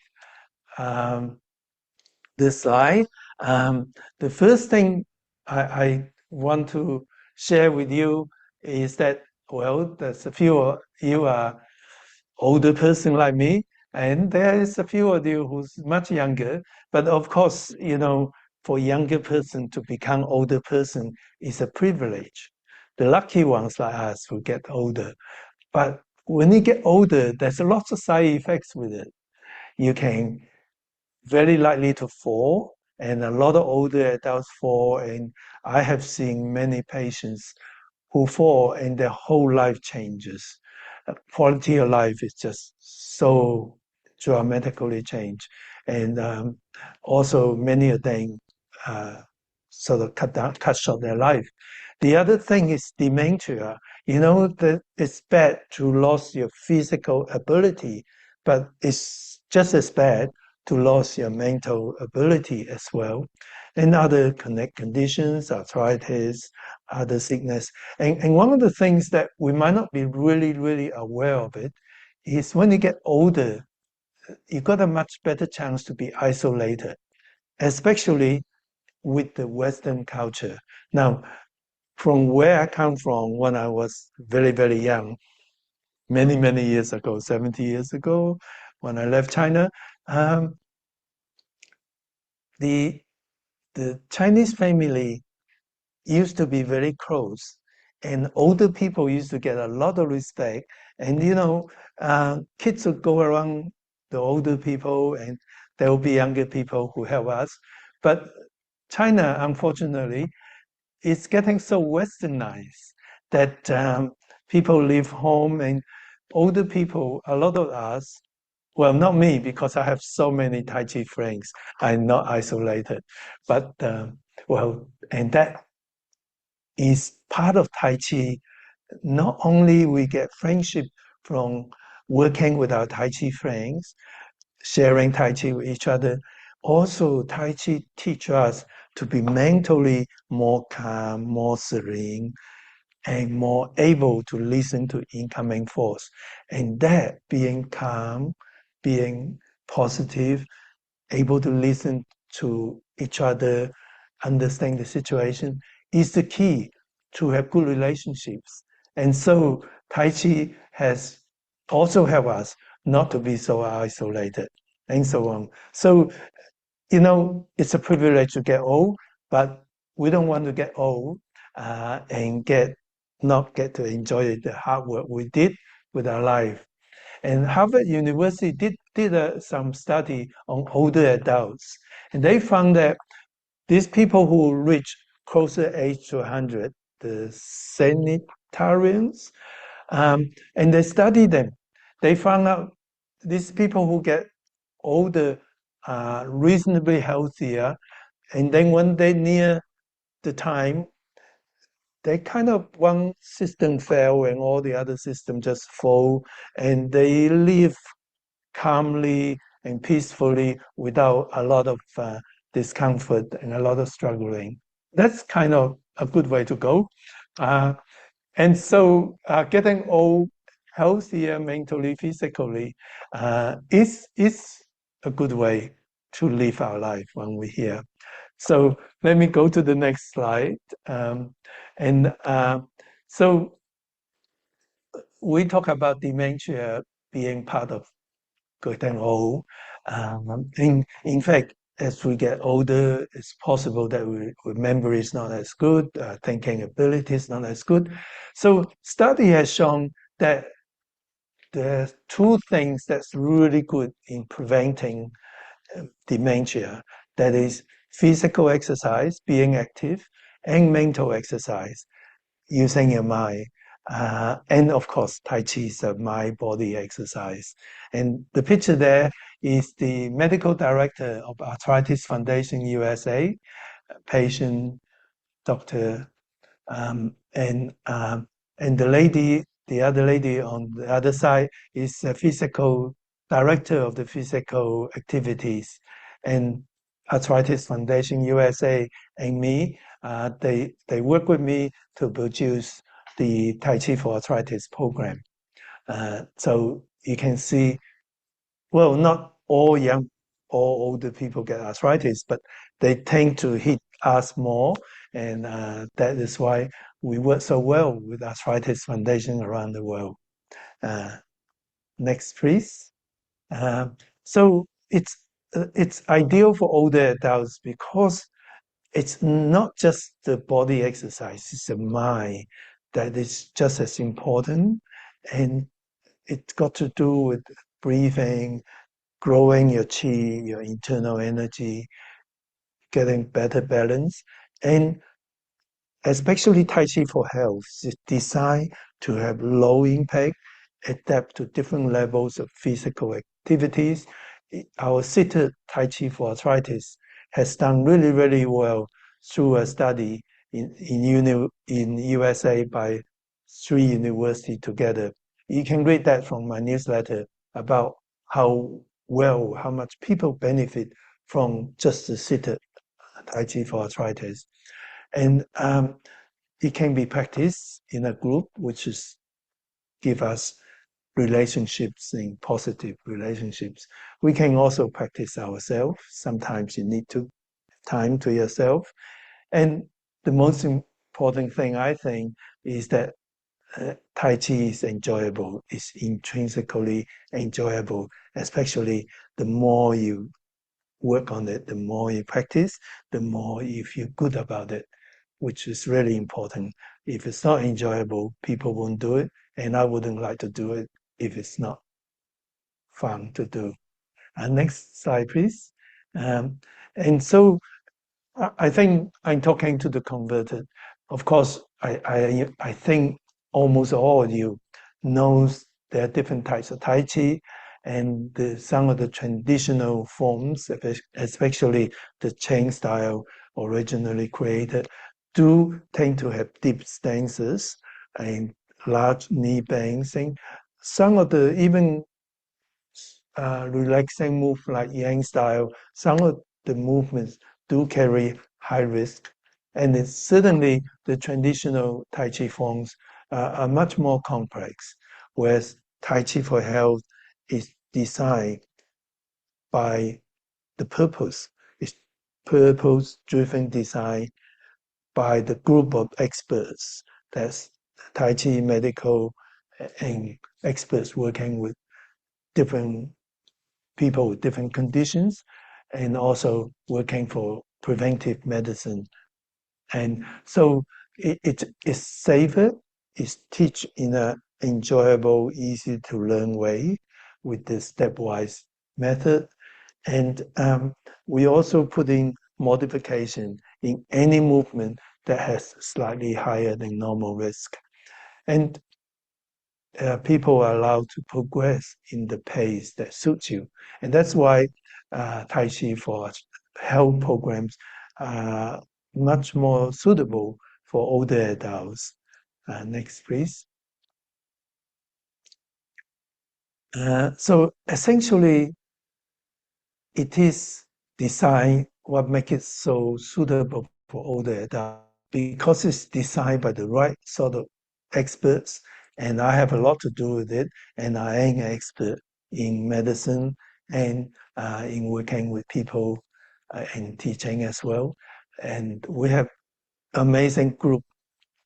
this slide. The first thing I want to share with you is that, well, there's a few of you are older person like me, and there is a few of you who's much younger. But of course, you know, for younger person to become older person is a privilege. The lucky ones like us who get older. But when you get older, there's lots of side effects with it. You can very likely to fall, and a lot of older adults fall. And I have seen many patients who fall and their whole life changes. Quality of life is just so dramatically changed. And also many of them sort of cut short their life. The other thing is dementia. You know that it's bad to lose your physical ability, but it's just as bad to lose your mental ability as well. And other connect conditions, arthritis, other sickness. And one of the things that we might not be really aware of it is when you get older, you got a much better chance to be isolated, especially with the Western culture. Now, from where I come from when I was very young, many years ago, 70 years ago, when I left China, the Chinese family used to be very close, and older people used to get a lot of respect. And you know, kids would go around the older people, and there will be younger people who help us. But China, unfortunately, is getting so westernized that people leave home, and older people, a lot of us, well, not me, because I have so many Tai Chi friends. I'm not isolated. But, well, and that is part of Tai Chi. Not only we get friendship from working with our Tai Chi friends, sharing Tai Chi with each other, also Tai Chi teach us to be mentally more calm, more serene, and more able to listen to incoming force. And that being calm, being positive, able to listen to each other, understand the situation, is the key to have good relationships. And so Tai Chi has also helped us not to be so isolated and so on. So, you know, it's a privilege to get old, but we don't want to get old and not get to enjoy the hard work we did with our life. And Harvard University did some study on older adults, and they found that these people who reach closer age to 100, the centenarians, and they studied them. They found out these people who get older are reasonably healthier, and then when they near the time, they kind of one system fail and all the other system just fall, and they live calmly and peacefully without a lot of discomfort and a lot of struggling. That's kind of a good way to go. And so getting old, healthier mentally, physically, is a good way to live our life when we're here. So let me go to the next slide. So we talk about dementia being part of getting old. In fact, as we get older, it's possible that memory is not as good, thinking ability is not as good. So study has shown that there are two things that's really good in preventing dementia. That is physical exercise, being active, and mental exercise, using your mind. And of course, Tai Chi is a mind-body exercise. And the picture there is the medical director of Arthritis Foundation USA, patient Dr. And the other lady on the other side is a physical director of the physical activities. And Arthritis Foundation USA and me, they work with me to produce the Tai Chi for Arthritis program. So you can see, well, not all older people get arthritis, but they tend to hit us more, and that is why we work so well with Arthritis Foundation around the world. Next, please. So it's ideal for older adults because it's not just the body exercise; it's the mind that is just as important, and it's got to do with breathing, growing your chi, your internal energy, getting better balance, and especially Tai Chi for Health is designed to have low impact, adapt to different levels of physical activities. Our seated Tai Chi for Arthritis has done really, really well through a study in USA by 3 universities together. You can read that from my newsletter about how much people benefit from just the seated Tai Chi for Arthritis. And it can be practiced in a group, which is give us relationships and positive relationships. We can also practice ourselves. Sometimes you need to time to yourself. And the most important thing, I think, is that Tai Chi is enjoyable. It's intrinsically enjoyable, especially the more you work on it, the more you practice, the more you feel good about it, which is really important. If it's not enjoyable, people won't do it, and I wouldn't like to do it if it's not fun to do. Next slide, please. And so I think I'm talking to the converted. Of course, I think almost all of you knows there are different types of Tai Chi, and some of the traditional forms, especially the chain style originally created, do tend to have deep stances and large knee bends. And some of the even relaxing move like Yang style, some of the movements do carry high risk. And it's certainly the traditional Tai Chi forms are much more complex, whereas Tai Chi for Health is designed by the purpose. It's purpose-driven design by the group of experts. That's Tai Chi medical and experts working with different people with different conditions, and also working for preventive medicine. And so it is safer, it's teach in an enjoyable, easy to learn way with the stepwise method. And we also put in modification in any movement that has slightly higher than normal risk. And people are allowed to progress in the pace that suits you. And that's why Tai Chi for health programs are much more suitable for older adults. Next, please. So essentially, it is designed, what makes it so suitable for older adults, because it's designed by the right sort of experts, and I have a lot to do with it, and I am an expert in medicine and in working with people and teaching as well. And we have amazing group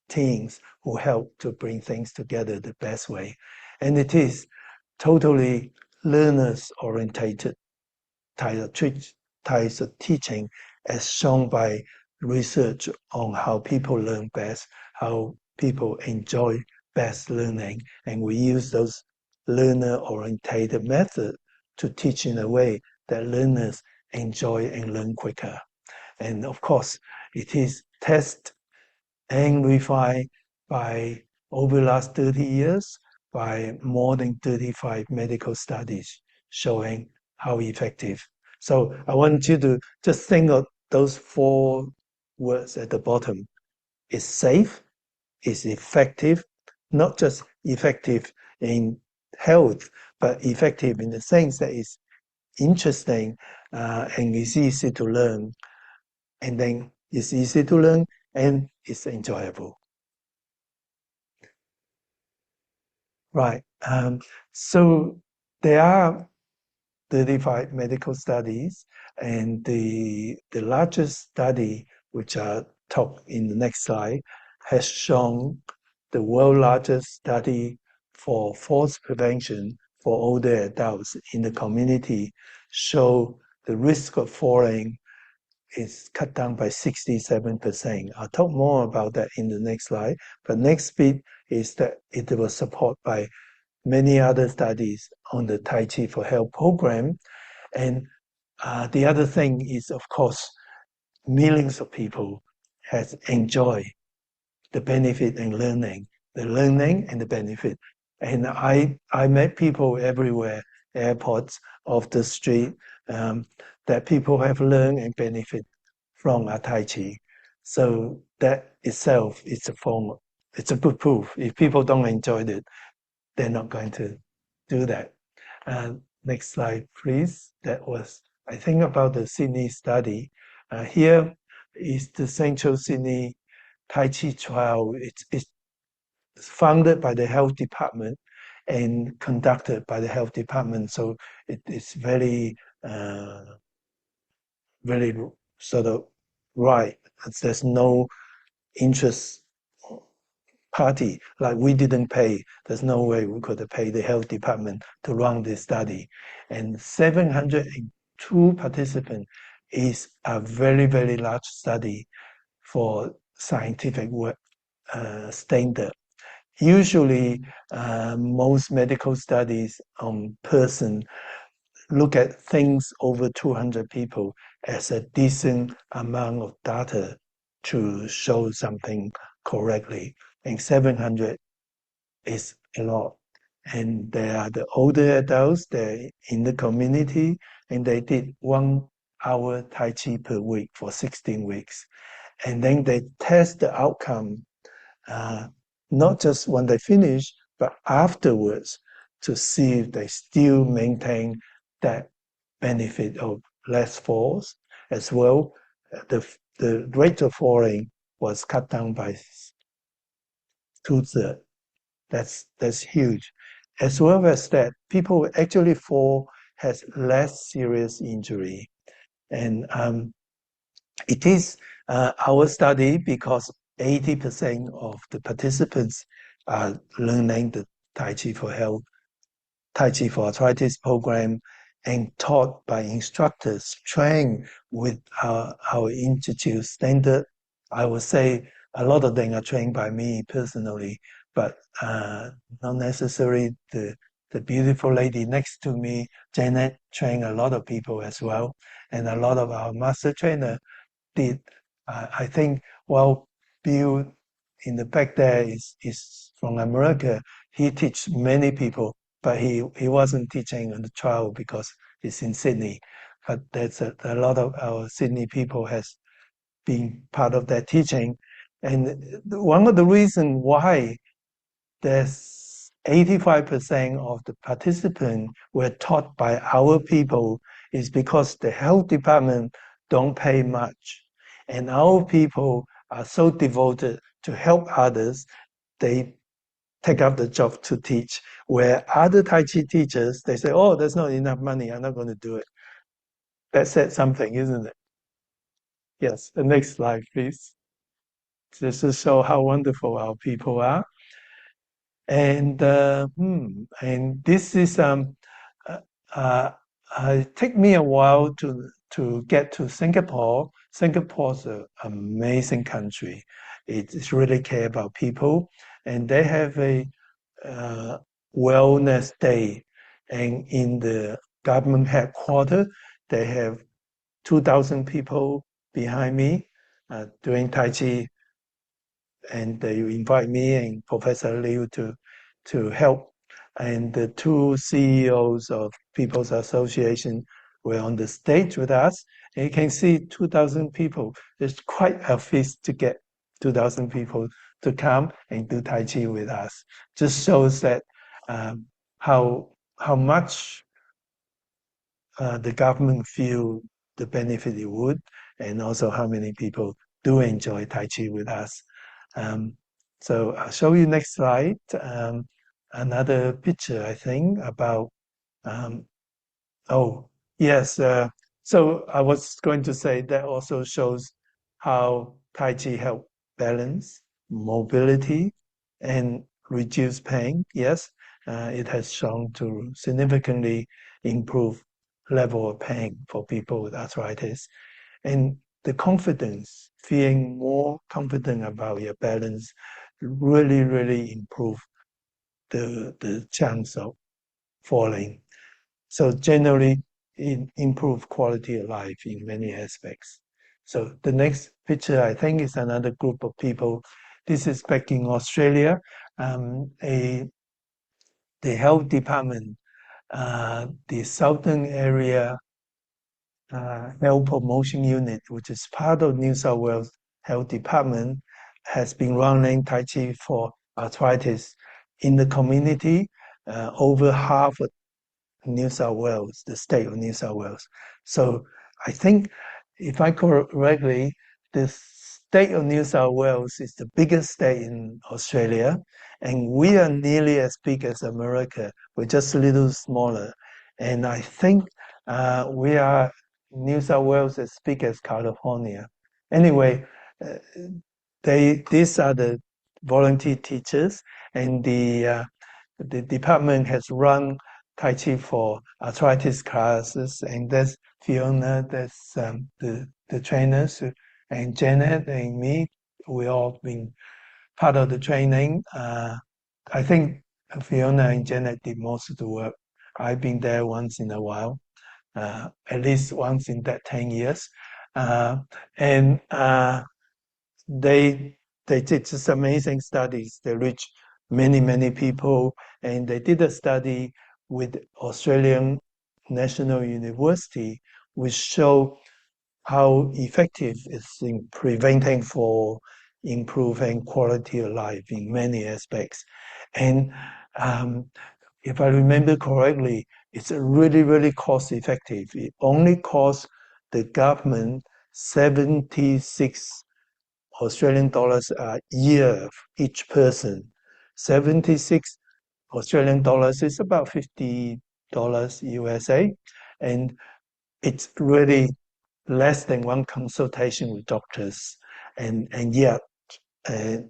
teams who help to bring things together the best way. And it is totally learners orientated types of teaching, as shown by research on how people learn best, how people enjoy best learning. And we use those learner-orientated methods to teach in a way that learners enjoy and learn quicker. And of course, it is tested and refined by over the last 30 years by more than 35 medical studies showing how effective. So I want you to just think of those 4 words at the bottom. It's safe, it's effective, not just effective in health, but effective in the sense that it's interesting and it's easy to learn. And then it's easy to learn and it's enjoyable. Right. So there are 35 medical studies, and the largest study, which I'll talk in the next slide, has shown the world largest study for falls prevention for older adults in the community show the risk of falling is cut down by 67%. I'll talk more about that in the next slide. But next bit is that it was supported by many other studies on the Tai Chi for Health program. And the other thing is, of course, millions of people has enjoyed the benefit and learning, the learning and the benefit. And I met people everywhere, airports, off the street, that people have learned and benefit from a Tai Chi. So that itself is a form, it's a good proof. If people don't enjoy it, they're not going to do that. Next slide, please. That was, I think, about the Sydney study. Here is the Central Sydney Tai Chi trial. It's funded by the health department and conducted by the health department. So it's very, very sort of right. There's no interest party, like we didn't pay. There's no way we could pay the health department to run this study. And 702 participants is a very, very large study for scientific work standard. Usually, most medical studies on person look at things over 200 people as a decent amount of data to show something correctly. And 700 is a lot. And they are the older adults, they're in the community, and they did 1 hour Tai Chi per week for 16 weeks. And then they test the outcome, not just when they finish, but afterwards to see if they still maintain that benefit of less falls as well. The rate of falling was cut down by 2/3. That's huge. As well as that, people actually fall has less serious injury. And it is our study because 80% of the participants are learning the Tai Chi for Health, Tai Chi for Arthritis program, and taught by instructors trained with our institute standard. I would say a lot of them are trained by me personally, but not necessarily the beautiful lady next to me, Janet, trained a lot of people as well. And a lot of our master trainer did. I think, well, Bill in the back there is from America. He teach many people, but he wasn't teaching on the trial because he's in Sydney. But there's a lot of our Sydney people has been part of that teaching. And one of the reasons why there's 85% of the participants were taught by our people is because the health department don't pay much. And our people are so devoted to help others, they take up the job to teach. Where other Tai Chi teachers, they say, oh, there's not enough money, I'm not going to do it. That said something, isn't it? Yes, the next slide, please. Just to show how wonderful our people are. And this is it took me a while to get to Singapore. Singapore's an amazing country. It really care about people. and they have a wellness day, and in the government headquarters, they have 2,000 people behind me doing Tai Chi, and they invite me and Professor Liu to help. And the two CEOs of People's Association were on the stage with us. And you can see 2,000 people. It's quite a feast to get 2,000 people to come and do Tai Chi with us. Just shows that how much the government feel the benefit it would, and also how many people do enjoy Tai Chi with us. So I'll show you next slide. Another picture, I think, about, oh, yes. So I was going to say that also shows how Tai Chi help balance, mobility, and reduce pain. Yes, it has shown to significantly improve level of pain for people with arthritis. And the confidence, feeling more confident about your balance, really, really improve the chance of falling. So generally, it improve quality of life in many aspects. So the next picture, I think, is another group of people. This is back in Australia. The health department, the Southern Area Health Promotion Unit, which is part of New South Wales Health Department, has been running Tai Chi for arthritis in the community, over half of New South Wales, the state of New South Wales. So I think, if I correctly, the state of New South Wales is the biggest state in Australia, and we are nearly as big as America. We're just a little smaller. And I think we are New South Wales as big as California. Anyway, uh, these are the volunteer teachers, and the department has run Tai Chi for arthritis classes, and that's Fiona, that's the trainers, and Janet and me. We all been part of the training. I think Fiona and Janet did most of the work. I've been there once in a while, at least once in that 10 years. And they did just amazing studies. They reached many people, and they did a study with Australian National University, which showed how effective it's in preventing fall, improving quality of life in many aspects. And if I remember correctly, it's really cost effective. It only costs the government 76 Australian dollars a year each person. 76 Australian dollars is about $50 USA, and it's really less than one consultation with doctors, and yet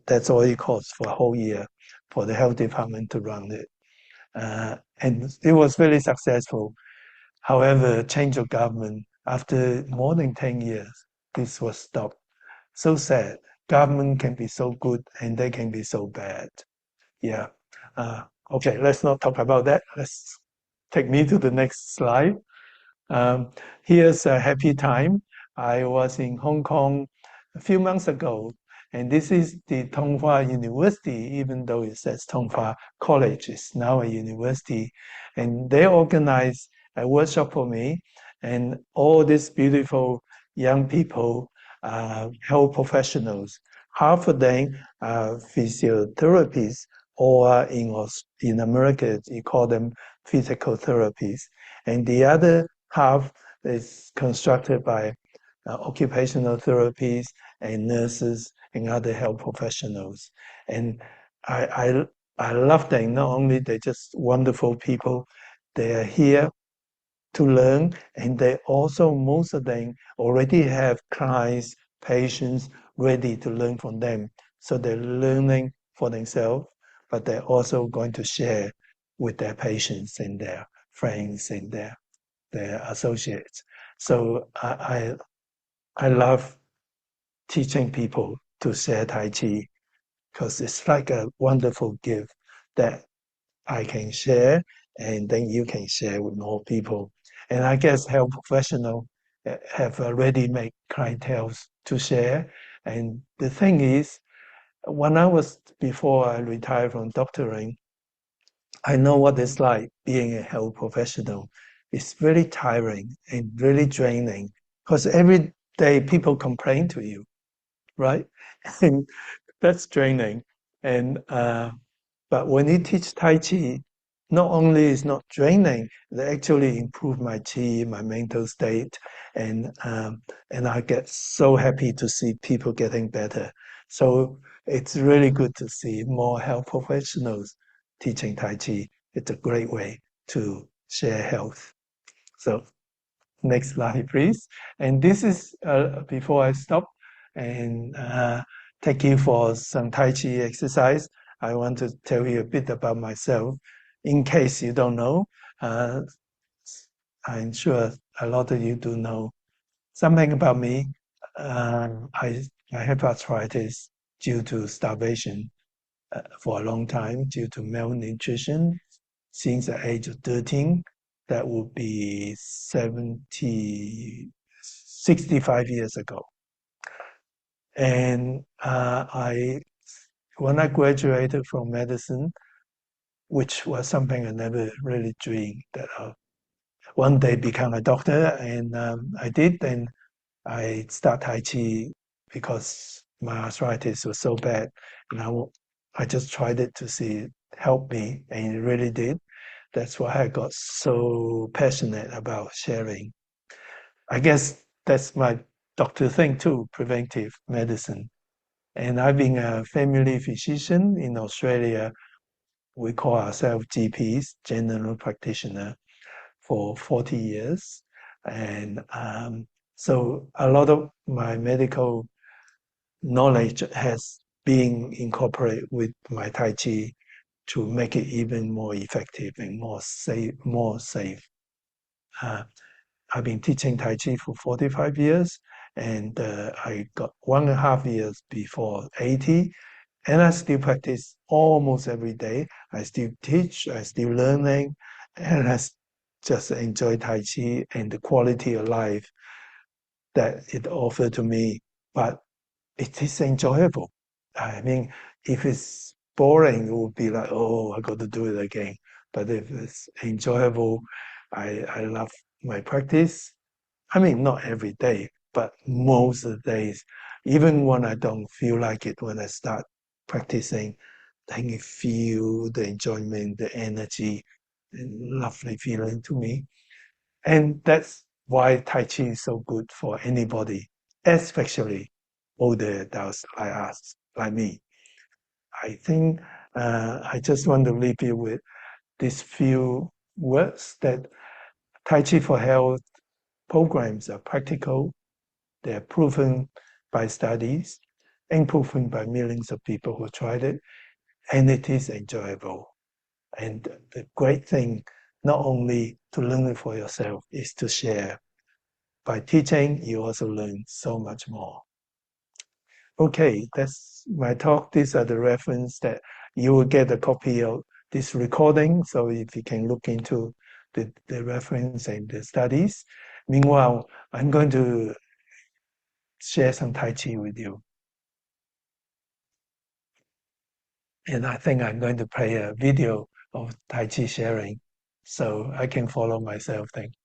that's all it costs for a whole year for the health department to run it. And it was very successful. However, change of government after more than 10 years, this was stopped. So sad. Government can be so good and they can be so bad. Yeah. Okay, let's not talk about that. Let's take me to the next slide. Here's a happy time. I was in Hong Kong a few months ago, and this is the Tongfa University, even though it says Tongfa College, it's now a university. And they organized a workshop for me, and all these beautiful young people, health professionals, half of them are physiotherapists, or in America, you call them physical therapists. And the other half is constructed by occupational therapists and nurses and other health professionals. And I love them. Not only they're just wonderful people, they are here to learn, and they also, most of them already have clients, patients ready to learn from them. So they're learning for themselves, but they're also going to share with their patients and their friends and their associates. So I love teaching people to share Tai Chi because it's like a wonderful gift that I can share, and then you can share with more people. And I guess health professionals have already made clientele to share. And the thing is, before I retired from doctoring, I know what it's like being a health professional. It's very tiring and really draining because every day people complain to you, right? And that's draining. And but when you teach Tai Chi, not only is not draining, it actually improve my chi, my mental state, and I get so happy to see people getting better. So it's really good to see more health professionals teaching Tai Chi. It's a great way to share health. So next slide, please. And this is before I stop and take you for some Tai Chi exercise. I want to tell you a bit about myself. In case you don't know, uh, I'm sure a lot of you do know something about me. I have arthritis due to starvation for a long time, due to malnutrition since the age of 13. That would be 65 years ago. And when I graduated from medicine, which was something I never really dreamed that I'll one day become a doctor, and I did. And I started Tai Chi because my arthritis was so bad, and I just tried it to see it help me, and it really did. That's why I got so passionate about sharing. I guess that's my doctor thing too, preventive medicine. And I've been a family physician in Australia. We call ourselves GPs, general practitioner, for 40 years. And so a lot of my medical knowledge has been incorporated with my Tai Chi to make it even more effective and more safe. Uh, I've been teaching Tai Chi for 45 years, and I got 1.5 years before 80, and I still practice almost every day. I still teach, I still learning, and just enjoy Tai Chi and the quality of life that it offered to me. But it is enjoyable. I mean, if it's boring, it would be like, oh, I got to do it again. But if it's enjoyable, I love my practice. I mean, not every day, but most of the days, even when I don't feel like it, when I start practicing, then you feel the enjoyment, the energy, and lovely feeling to me. And that's why Tai Chi is so good for anybody, especially older adults like us, like me. I think I just want to leave you with these few words that Tai Chi for Health programs are practical, they're proven by studies and proven by millions of people who tried it, and it is enjoyable. And the great thing, not only to learn it for yourself, is to share. By teaching, you also learn so much more. Okay, that's my talk. These are the reference that you will get a copy of this recording. So if you can look into the reference and the studies. Meanwhile, I'm going to share some Tai Chi with you. And I think I'm going to play a video of Tai Chi sharing so I can follow myself. Thank you.